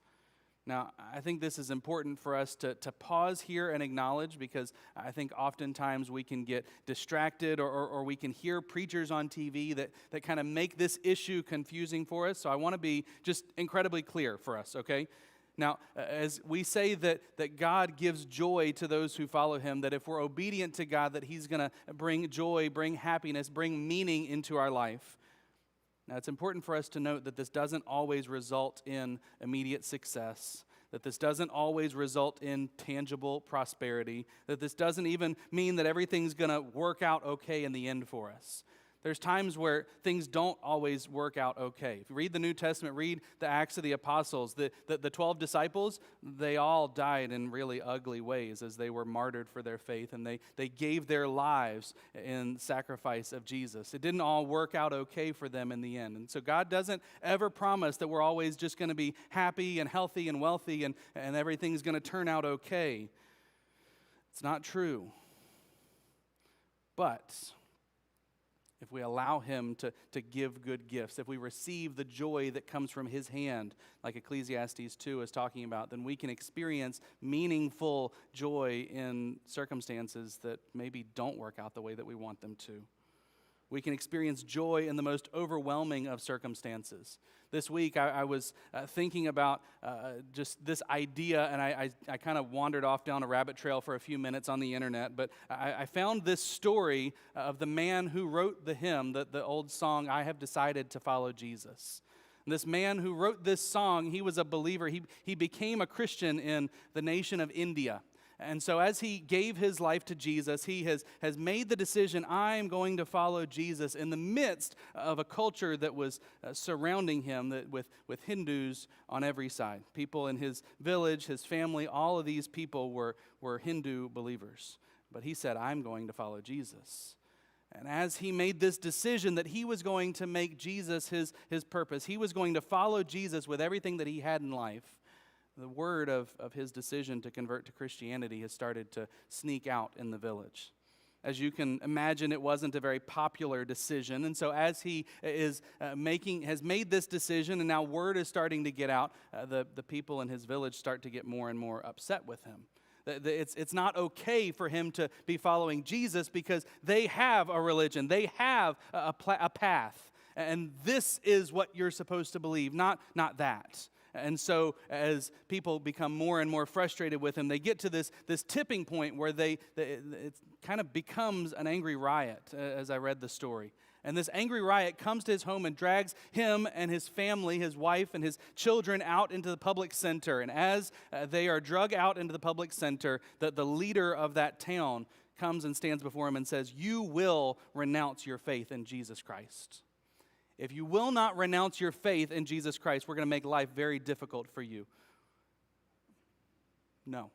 Now, I think this is important for us to pause here and acknowledge, because I think oftentimes we can get distracted or we can hear preachers on TV that kind of make this issue confusing for us. So I want to be just incredibly clear for us, okay? Now, as we say that God gives joy to those who follow him, that if we're obedient to God, that he's going to bring joy, bring happiness, bring meaning into our life. Now, it's important for us to note that this doesn't always result in immediate success, that this doesn't always result in tangible prosperity, that this doesn't even mean that everything's going to work out okay in the end for us. There's times where things don't always work out okay. If you read the New Testament, read the Acts of the Apostles, the 12 disciples, they all died in really ugly ways as they were martyred for their faith, and they gave their lives in sacrifice of Jesus. It didn't all work out okay for them in the end. And so God doesn't ever promise that we're always just going to be happy and healthy and wealthy and everything's going to turn out okay. It's not true. But if we allow him to give good gifts, if we receive the joy that comes from his hand, like Ecclesiastes 2 is talking about, then we can experience meaningful joy in circumstances that maybe don't work out the way that we want them to. We can experience joy in the most overwhelming of circumstances. This week, I was thinking about just this idea, and I kind of wandered off down a rabbit trail for a few minutes on the internet, but I found this story of the man who wrote the hymn, the old song, "I Have Decided to Follow Jesus." And this man who wrote this song, he was a believer. He became a Christian in the nation of India. And so as he gave his life to Jesus, he has made the decision, I'm going to follow Jesus in the midst of a culture that was surrounding him with Hindus on every side. People in his village, his family, all of these people were Hindu believers. But he said, I'm going to follow Jesus. And as he made this decision that he was going to make Jesus his purpose, he was going to follow Jesus with everything that he had in life, the word of his decision to convert to Christianity has started to sneak out in the village. As you can imagine, it wasn't a very popular decision. And so as he has made this decision and now word is starting to get out, the people in his village start to get more and more upset with him. It's not okay for him to be following Jesus because they have a religion. They have a path. And this is what you're supposed to believe, not that. And so as people become more and more frustrated with him, they get to this tipping point where it kind of becomes an angry riot, as I read the story. And this angry riot comes to his home and drags him and his family, his wife and his children out into the public center. And as they are drug out into the public center, the leader of that town comes and stands before him and says, "You will renounce your faith in Jesus Christ. If you will not renounce your faith in Jesus Christ, we're going to make life very difficult for you." No.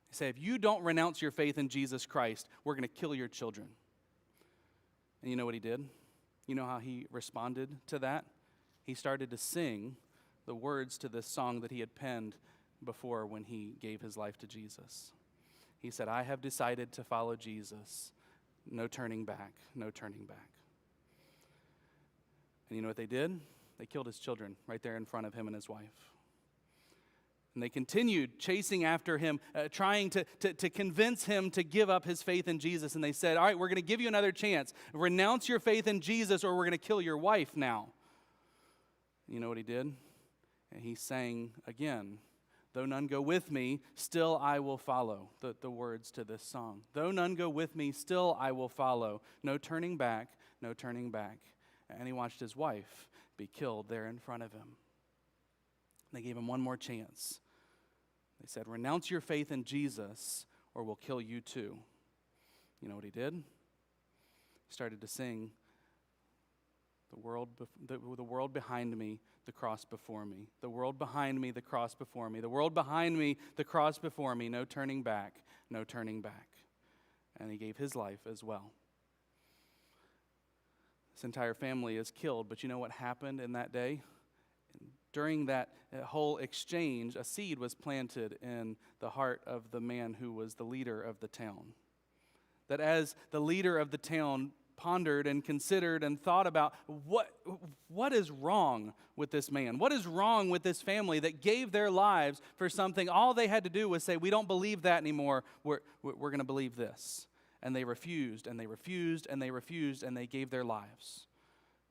They say, if you don't renounce your faith in Jesus Christ, we're going to kill your children. And you know what he did? You know how he responded to that? He started to sing the words to this song that he had penned before when he gave his life to Jesus. He said, "I have decided to follow Jesus. No turning back, no turning back." And you know what they did? They killed his children right there in front of him and his wife. And they continued chasing after him, trying to convince him to give up his faith in Jesus. And they said, "All right, we're going to give you another chance. Renounce your faith in Jesus or we're going to kill your wife now." You know what he did? And he sang again, "Though none go with me, still I will follow," the words to this song. "Though none go with me, still I will follow. No turning back, no turning back." And he watched his wife be killed there in front of him. They gave him one more chance. They said, "Renounce your faith in Jesus or we'll kill you too." You know what he did? He started to sing, the world behind me, the cross before me. The world behind me, the cross before me. The world behind me, the cross before me. No turning back, no turning back." And he gave his life as well. This entire family is killed, but you know what happened in that day? During that whole exchange, a seed was planted in the heart of the man who was the leader of the town. That as the leader of the town pondered and considered and thought about what is wrong with this man? What is wrong with this family that gave their lives for something? All they had to do was say, "We don't believe that anymore. We're going to believe this." And they refused, and they refused, and they refused, and they gave their lives.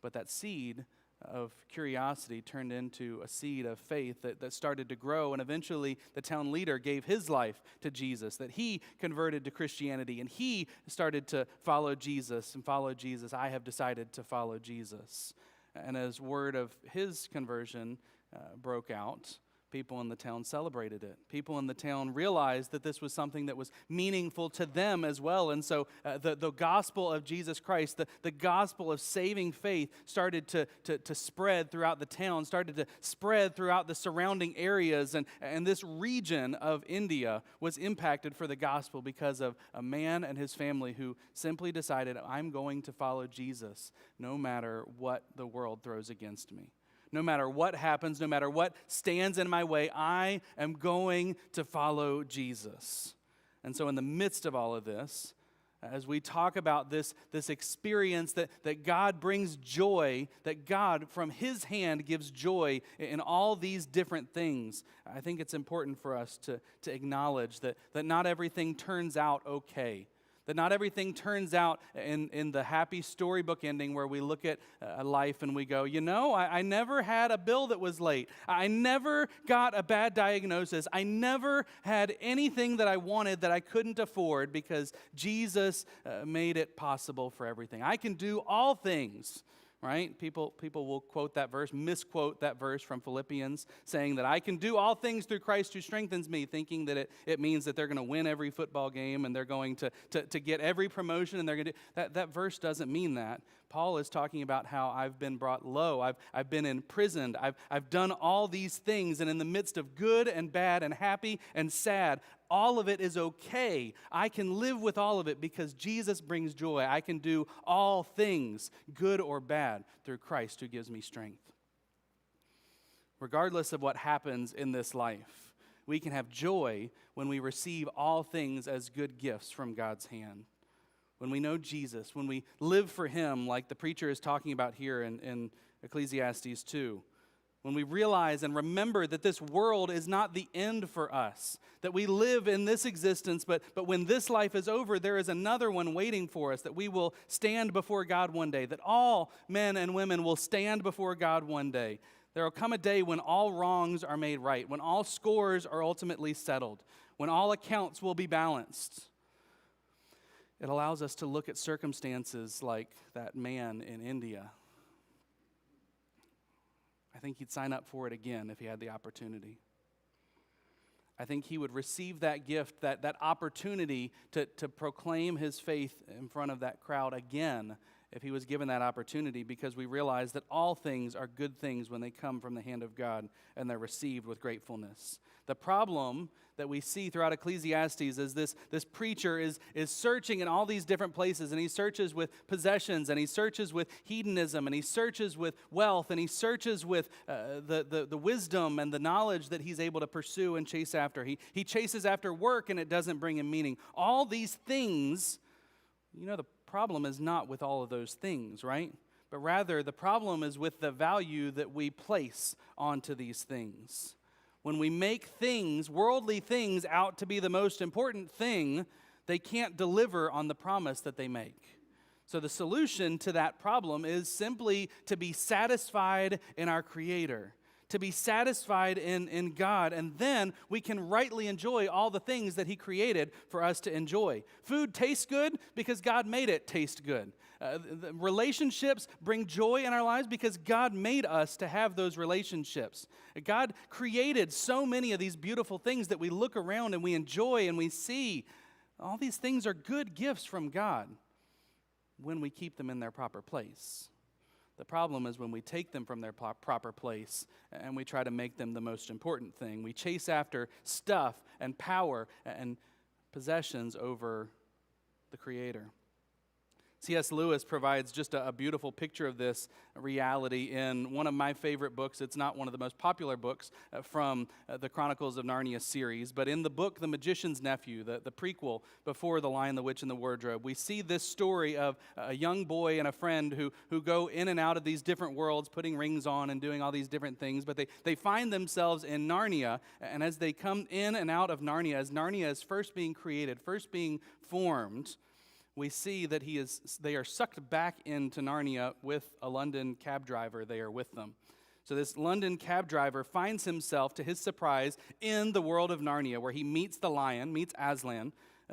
But that seed of curiosity turned into a seed of faith that started to grow, and eventually the town leader gave his life to Jesus, that he converted to Christianity, and he started to follow Jesus and follow Jesus. "I have decided to follow Jesus." And as word of his conversion broke out, people in the town celebrated it. People in the town realized that this was something that was meaningful to them as well. And so the gospel of Jesus Christ, the gospel of saving faith started to spread throughout the town, started to spread throughout the surrounding areas. And this region of India was impacted for the gospel because of a man and his family who simply decided, "I'm going to follow Jesus no matter what the world throws against me. No matter what happens, no matter what stands in my way, I am going to follow Jesus." And so in the midst of all of this, as we talk about this experience that God brings joy, that God from his hand gives joy in all these different things, I think it's important for us to acknowledge that not everything turns out okay. That not everything turns out in the happy storybook ending where we look at life and we go, I never had a bill that was late. I never got a bad diagnosis. I never had anything that I wanted that I couldn't afford because Jesus made it possible for everything. I can do all things. Right? People will quote that verse, misquote that verse from Philippians, saying that I can do all things through Christ who strengthens me, thinking that it means that they're going to win every football game and they're going to get every promotion and they're going to do that verse doesn't mean that. Paul is talking about how I've been brought low, I've been imprisoned, I've done all these things, and in the midst of good and bad and happy and sad, all of it is okay. I can live with all of it because Jesus brings joy. I can do all things, good or bad, through Christ who gives me strength. Regardless of what happens in this life, we can have joy when we receive all things as good gifts from God's hand. When we know Jesus, when we live for Him, like the preacher is talking about here in Ecclesiastes 2, when we realize and remember that this world is not the end for us, that we live in this existence, but when this life is over, there is another one waiting for us, that we will stand before God one day, that all men and women will stand before God one day. There will come a day when all wrongs are made right, when all scores are ultimately settled, when all accounts will be balanced. It allows us to look at circumstances like that man in India. I think he'd sign up for it again if he had the opportunity. I think he would receive that gift, that opportunity to proclaim his faith in front of that crowd again if he was given that opportunity, because we realize that all things are good things when they come from the hand of God and they're received with gratefulness. The problem that we see throughout Ecclesiastes is this preacher is searching in all these different places, and he searches with possessions, and he searches with hedonism, and he searches with wealth, and he searches with the wisdom and the knowledge that he's able to pursue and chase after. He chases after work, and it doesn't bring him meaning. All these things, the problem is not with all of those things, right? But rather, the problem is with the value that we place onto these things. When we make things, worldly things, out to be the most important thing, they can't deliver on the promise that they make. So the solution to that problem is simply to be satisfied in our Creator, to be satisfied in God, and then we can rightly enjoy all the things that He created for us to enjoy. Food tastes good because God made it taste good. Relationships bring joy in our lives because God made us to have those relationships. God created so many of these beautiful things that we look around and we enjoy and we see. All these things are good gifts from God when we keep them in their proper place. The problem is when we take them from their proper place and we try to make them the most important thing. We chase after stuff and power and possessions over the Creator. C.S. Lewis provides just a beautiful picture of this reality in one of my favorite books. It's not one of the most popular books from the Chronicles of Narnia series, but in the book The Magician's Nephew, the prequel before The Lion, the Witch, and the Wardrobe, we see this story of a young boy and a friend who go in and out of these different worlds, putting rings on and doing all these different things, but they find themselves in Narnia, and as they come in and out of Narnia, as Narnia is first being created, first being formed, we see that they are sucked back into Narnia with a London cab driver there with them. So this London cab driver finds himself, to his surprise, in the world of Narnia, where he meets the lion, meets Aslan,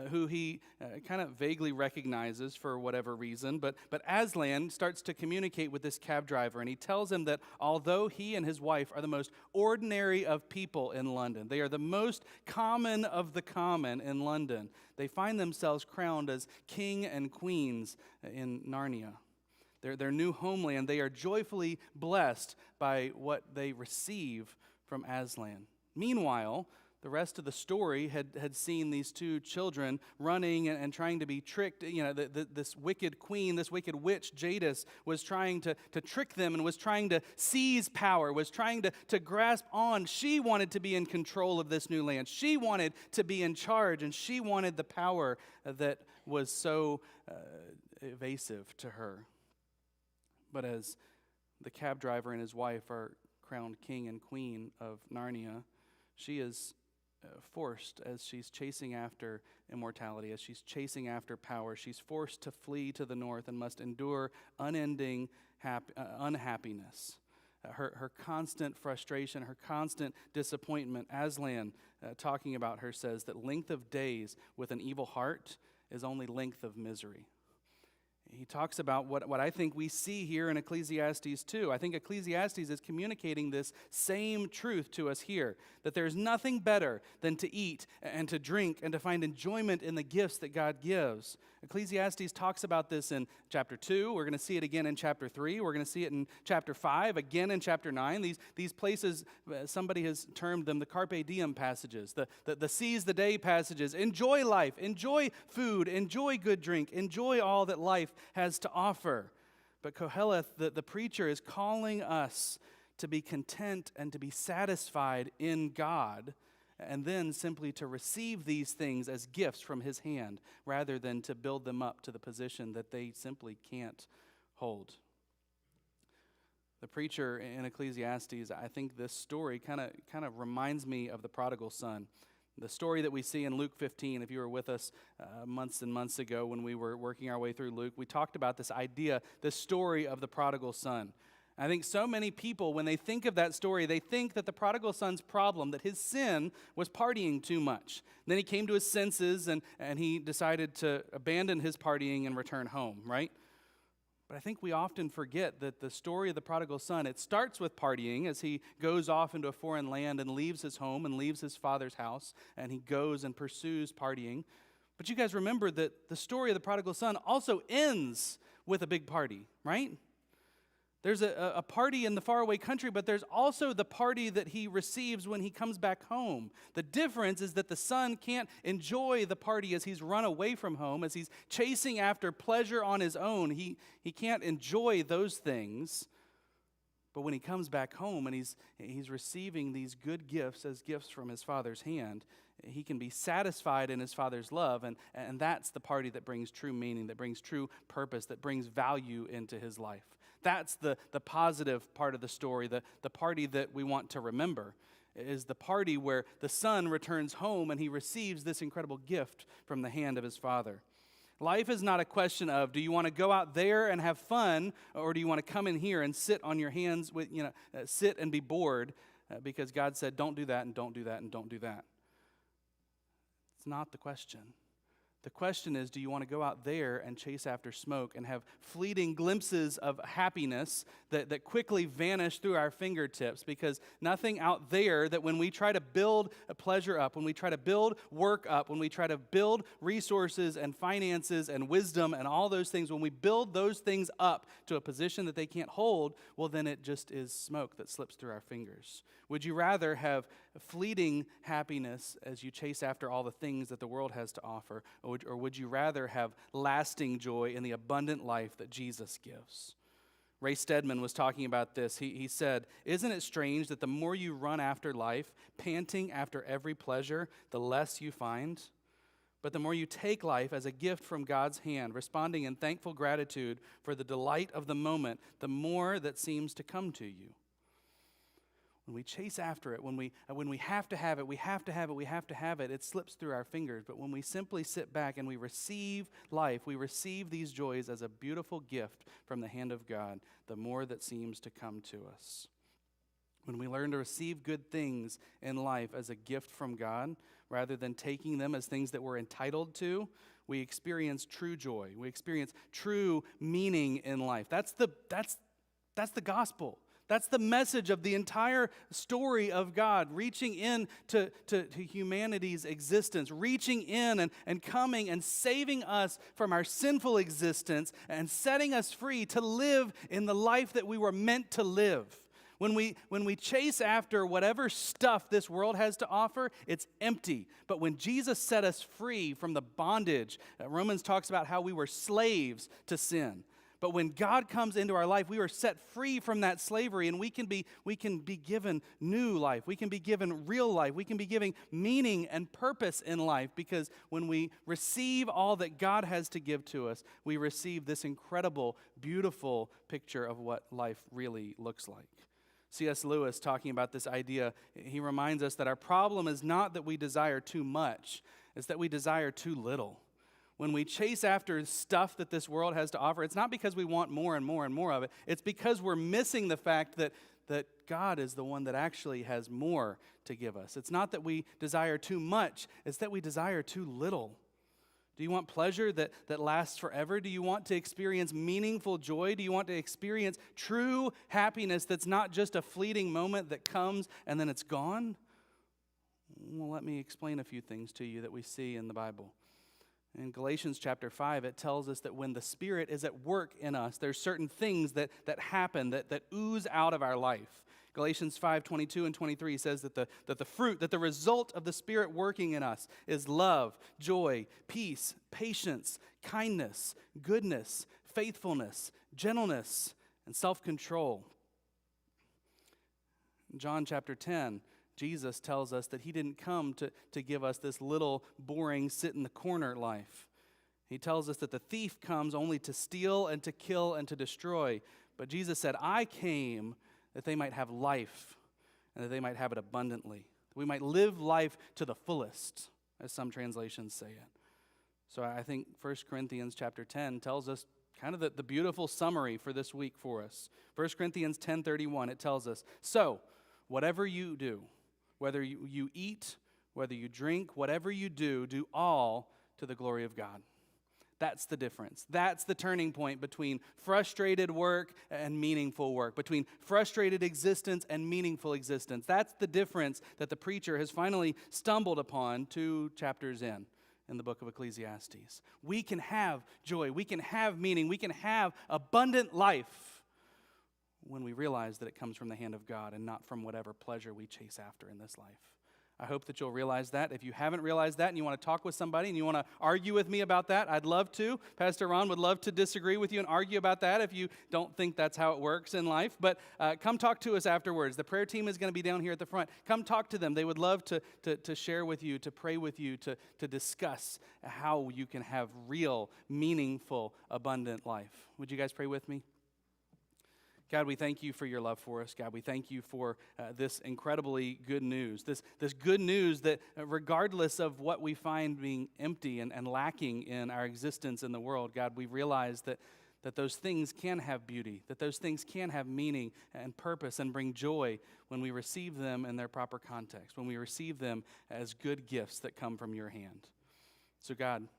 who he kind of vaguely recognizes for whatever reason. But Aslan starts to communicate with this cab driver, and he tells him that although he and his wife are the most ordinary of people in London, they are the most common of the common in London, they find themselves crowned as king and queens in Narnia. Their new homeland, they are joyfully blessed by what they receive from Aslan. Meanwhile, the rest of the story had seen these two children running and trying to be tricked. This wicked queen, this wicked witch, Jadis, was trying to trick them and was trying to seize power, was trying to grasp on. She wanted to be in control of this new land. She wanted to be in charge, and she wanted the power that was so evasive to her. But as the cab driver and his wife are crowned king and queen of Narnia, she is forced, as she's chasing after immortality, as she's chasing after power, she's forced to flee to the north and must endure unending unhappiness. Her constant frustration, her constant disappointment. Aslan, talking about her, says that length of days with an evil heart is only length of misery. He talks about what I think we see here in Ecclesiastes 2. I think Ecclesiastes is communicating this same truth to us here, that there's nothing better than to eat and to drink and to find enjoyment in the gifts that God gives. Ecclesiastes talks about this in chapter 2. We're going to see it again in chapter 3. We're going to see it in chapter 5, again in chapter 9. These places, somebody has termed them the carpe diem passages, the seize the day passages. Enjoy life, enjoy food, enjoy good drink, enjoy all that life has to offer. But Koheleth, the preacher, is calling us to be content and to be satisfied in God, and then simply to receive these things as gifts from his hand, rather than to build them up to the position that they simply can't hold. The preacher in Ecclesiastes, I think this story kind of reminds me of the prodigal son. The story that we see in Luke 15, if you were with us months and months ago when we were working our way through Luke, we talked about this idea, this story of the prodigal son. I think so many people, when they think of that story, they think that the prodigal son's problem, that his sin was partying too much. And then he came to his senses and he decided to abandon his partying and return home, right? But I think we often forget that the story of the prodigal son, it starts with partying as he goes off into a foreign land and leaves his home and leaves his father's house, and he goes and pursues partying. But you guys remember that the story of the prodigal son also ends with a big party, right? There's a party in the faraway country, but there's also the party that he receives when he comes back home. The difference is that the son can't enjoy the party as he's run away from home, as he's chasing after pleasure on his own. He can't enjoy those things. But when he comes back home and he's receiving these good gifts as gifts from his father's hand, he can be satisfied in his father's love, and that's the party that brings true meaning, that brings true purpose, that brings value into his life. That's the positive part of the story, the party that we want to remember, is the party where the son returns home and he receives this incredible gift from the hand of his father. Life is not a question of, do you want to go out there and have fun, or do you want to come in here and sit on your hands, sit and be bored, because God said, don't do that and don't do that and don't do that. It's not the question. The question is, do you want to go out there and chase after smoke and have fleeting glimpses of happiness that quickly vanish through our fingertips? Because nothing out there, that when we try to build a pleasure up, when we try to build work up, when we try to build resources and finances and wisdom and all those things, when we build those things up to a position that they can't hold, well, then it just is smoke that slips through our fingers. Would you rather have fleeting happiness as you chase after all the things that the world has to offer, or would you rather have lasting joy in the abundant life that Jesus gives? Ray Steadman was talking about this. He said, "Isn't it strange that the more you run after life, panting after every pleasure, the less you find? But the more you take life as a gift from God's hand, responding in thankful gratitude for the delight of the moment, the more that seems to come to you." When we chase after it, when we have to have it, it slips through our fingers. But when we simply sit back and we receive life, we receive these joys as a beautiful gift from the hand of God, the more that seems to come to us. When we learn to receive good things in life as a gift from God, rather than taking them as things that we're entitled to, we experience true joy. We experience true meaning in life. That's the gospel. That's the message of the entire story of God, reaching in to humanity's existence, reaching in and coming and saving us from our sinful existence and setting us free to live in the life that we were meant to live. When we chase after whatever stuff this world has to offer, it's empty. But when Jesus set us free from the bondage, Romans talks about how we were slaves to sin. But when God comes into our life, we are set free from that slavery, and we can be given new life. We can be given real life. We can be given meaning and purpose in life, because when we receive all that God has to give to us, we receive this incredible, beautiful picture of what life really looks like. C.S. Lewis, talking about this idea, he reminds us that our problem is not that we desire too much, it's that we desire too little. When we chase after stuff that this world has to offer, it's not because we want more and more and more of it. It's because we're missing the fact that God is the one that actually has more to give us. It's not that we desire too much, it's that we desire too little. Do you want pleasure that lasts forever? Do you want to experience meaningful joy? Do you want to experience true happiness that's not just a fleeting moment that comes and then it's gone? Well, let me explain a few things to you that we see in the Bible. In Galatians chapter 5, it tells us that when the Spirit is at work in us, there's certain things that happen, that ooze out of our life. Galatians 5:22 and 23 says that the fruit, that the result of the Spirit working in us is love, joy, peace, patience, kindness, goodness, faithfulness, gentleness, and self-control. In John chapter 10, Jesus tells us that he didn't come to give us this little, boring, sit-in-the-corner life. He tells us that the thief comes only to steal and to kill and to destroy. But Jesus said, I came that they might have life and that they might have it abundantly, that we might live life to the fullest, as some translations say it. So I think 1 Corinthians chapter 10 tells us kind of the beautiful summary for this week for us. 1 Corinthians 10:31, it tells us, so whatever you do, whether you eat, whether you drink, whatever you do all to the glory of God. That's the difference. That's the turning point between frustrated work and meaningful work, between frustrated existence and meaningful existence. That's the difference that the preacher has finally stumbled upon 2 chapters in the book of Ecclesiastes. We can have joy, we can have meaning, we can have abundant life when we realize that it comes from the hand of God and not from whatever pleasure we chase after in this life. I hope that you'll realize that. If you haven't realized that and you want to talk with somebody and you want to argue with me about that, I'd love to. Pastor Ron would love to disagree with you and argue about that if you don't think that's how it works in life. But come talk to us afterwards. The prayer team is going to be down here at the front. Come talk to them. They would love to share with you, to pray with you, to discuss how you can have real, meaningful, abundant life. Would you guys pray with me? God, we thank you for your love for us. God, we thank you for this incredibly good news, this good news that regardless of what we find being empty and lacking in our existence in the world, God, we realize that those things can have beauty, that those things can have meaning and purpose and bring joy when we receive them in their proper context, when we receive them as good gifts that come from your hand. So God,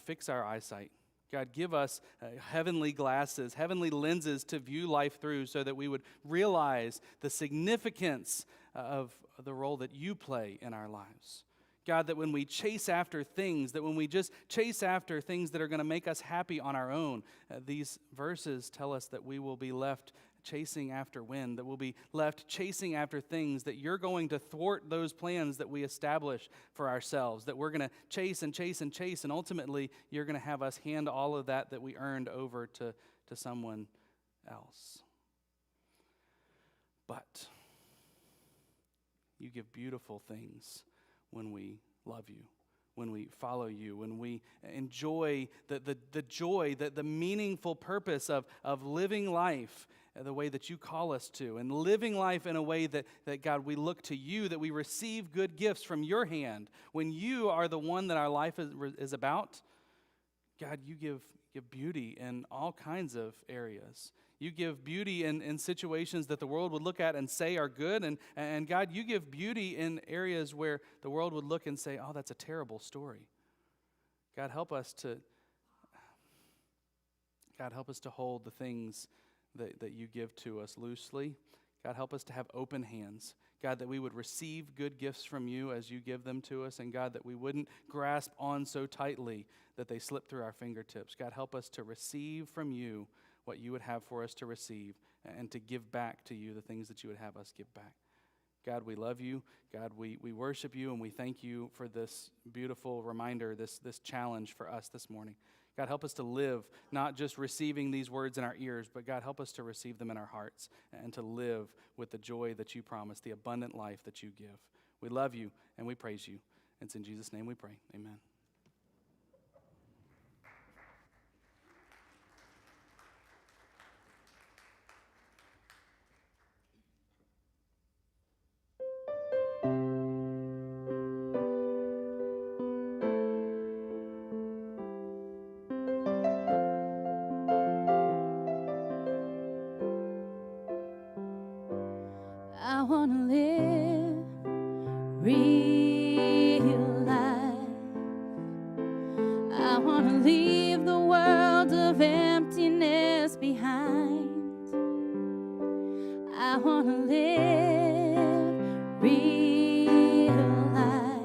fix our eyesight. God, give us heavenly glasses, heavenly lenses to view life through so that we would realize the significance of the role that you play in our lives. God, that when we chase after things, that when we just chase after things that are going to make us happy on our own, these verses tell us that we will be left chasing after wind, that we'll be left chasing after things, that you're going to thwart those plans that we establish for ourselves, that we're going to chase and chase and chase, and ultimately you're going to have us hand all of that we earned over to someone else. But you give beautiful things when we love you, when we follow you, when we enjoy the joy, the meaningful purpose of living life the way that you call us to, and living life in a way that God, we look to you, that we receive good gifts from your hand. When you are the one that our life is about, God, you give beauty in all kinds of areas. You give beauty in situations that the world would look at and say are good. And God, you give beauty in areas where the world would look and say, oh, that's a terrible story. God, help us to hold the things that you give to us loosely. God, help us to have open hands. God, that we would receive good gifts from you as you give them to us. And God, that we wouldn't grasp on so tightly that they slip through our fingertips. God, help us to receive from you what you would have for us to receive and to give back to you the things that you would have us give back. God, we love you. God, we worship you, and we thank you for this beautiful reminder, this challenge for us this morning. God, help us to live, not just receiving these words in our ears, but God, help us to receive them in our hearts and to live with the joy that you promise, the abundant life that you give. We love you, and we praise you. It's in Jesus' name we pray. Amen. I want to live real life. I want to leave the world of emptiness behind. I want to live real life.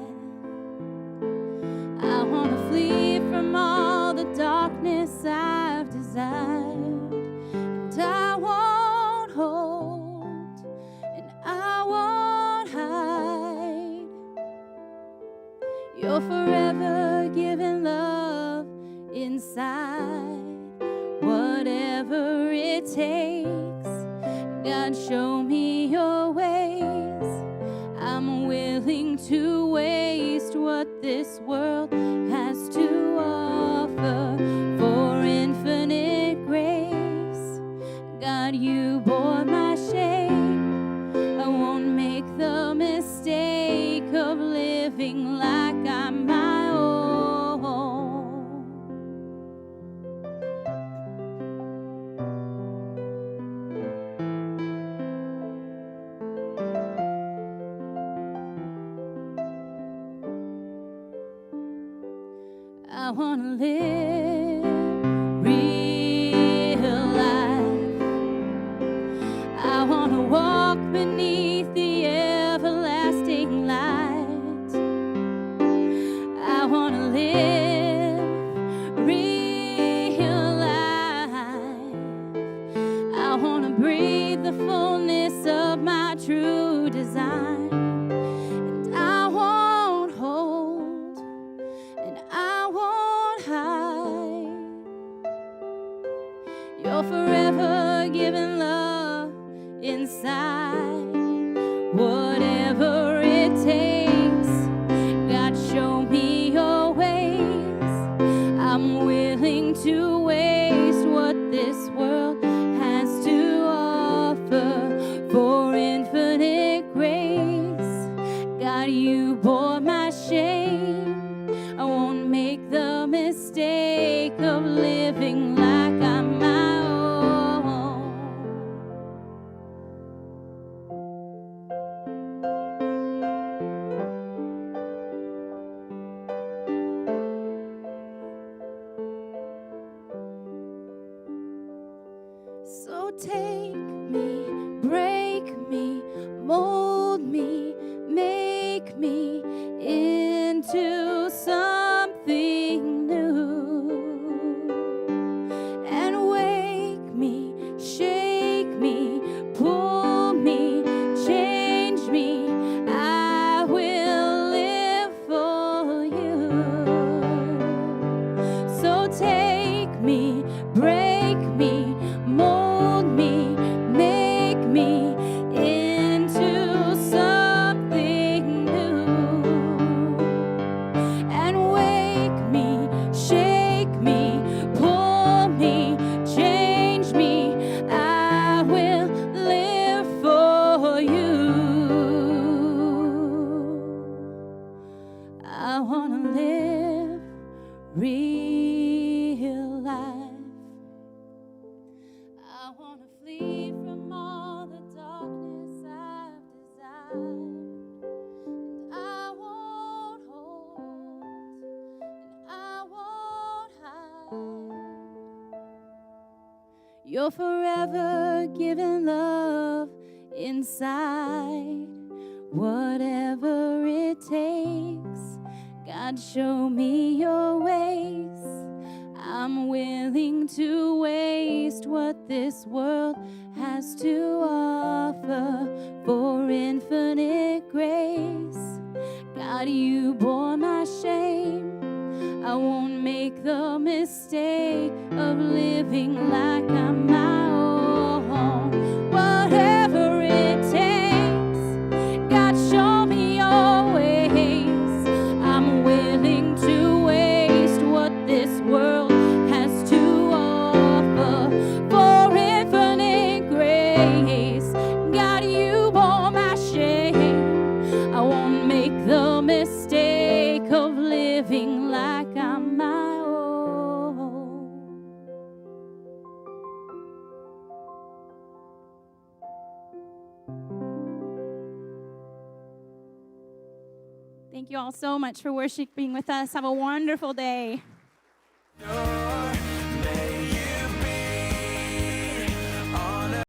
it takes. God, show me your ways. I'm willing to waste what this world has to offer for infinite grace. God, you bore my shame. I won't make the mistake of living like I'm my own. I want to live real life. I want to walk beneath the everlasting light. I want to live real life. I want to breathe the fullness of my true design. And I won't hold, and I won't hide. You're forever giving love inside. Whatever it takes, God, show me your ways. I'm willing to waste what this world has to offer for infinite grace. God, you bore my shame. I won't make the mistake of living like I'm my own. So take me, break me, mold me, make me into something new. And wake me, shake me, pull me, change me. I will live for you. So take me, break me, mold me, make me into something new. And wake me, shake me, pull me, change me. I will live for you. I want to live real life. I want to flee from all the darkness I've desired. And I won't hold, and I won't hide. You're forever giving love inside. Whatever it takes, God, show me your ways. I'm willing to waste what this world has to offer for infinite grace. God, you bore my shame. I won't make the mistake of living like I'm my own. Whatever it takes, God, show me your ways. I'm willing to waste what this world has to offer for infinite grace. God, you bore my shame. I won't make the mistake of living like I'm my own. Thank you all so much for worshiping with us. Have a wonderful day.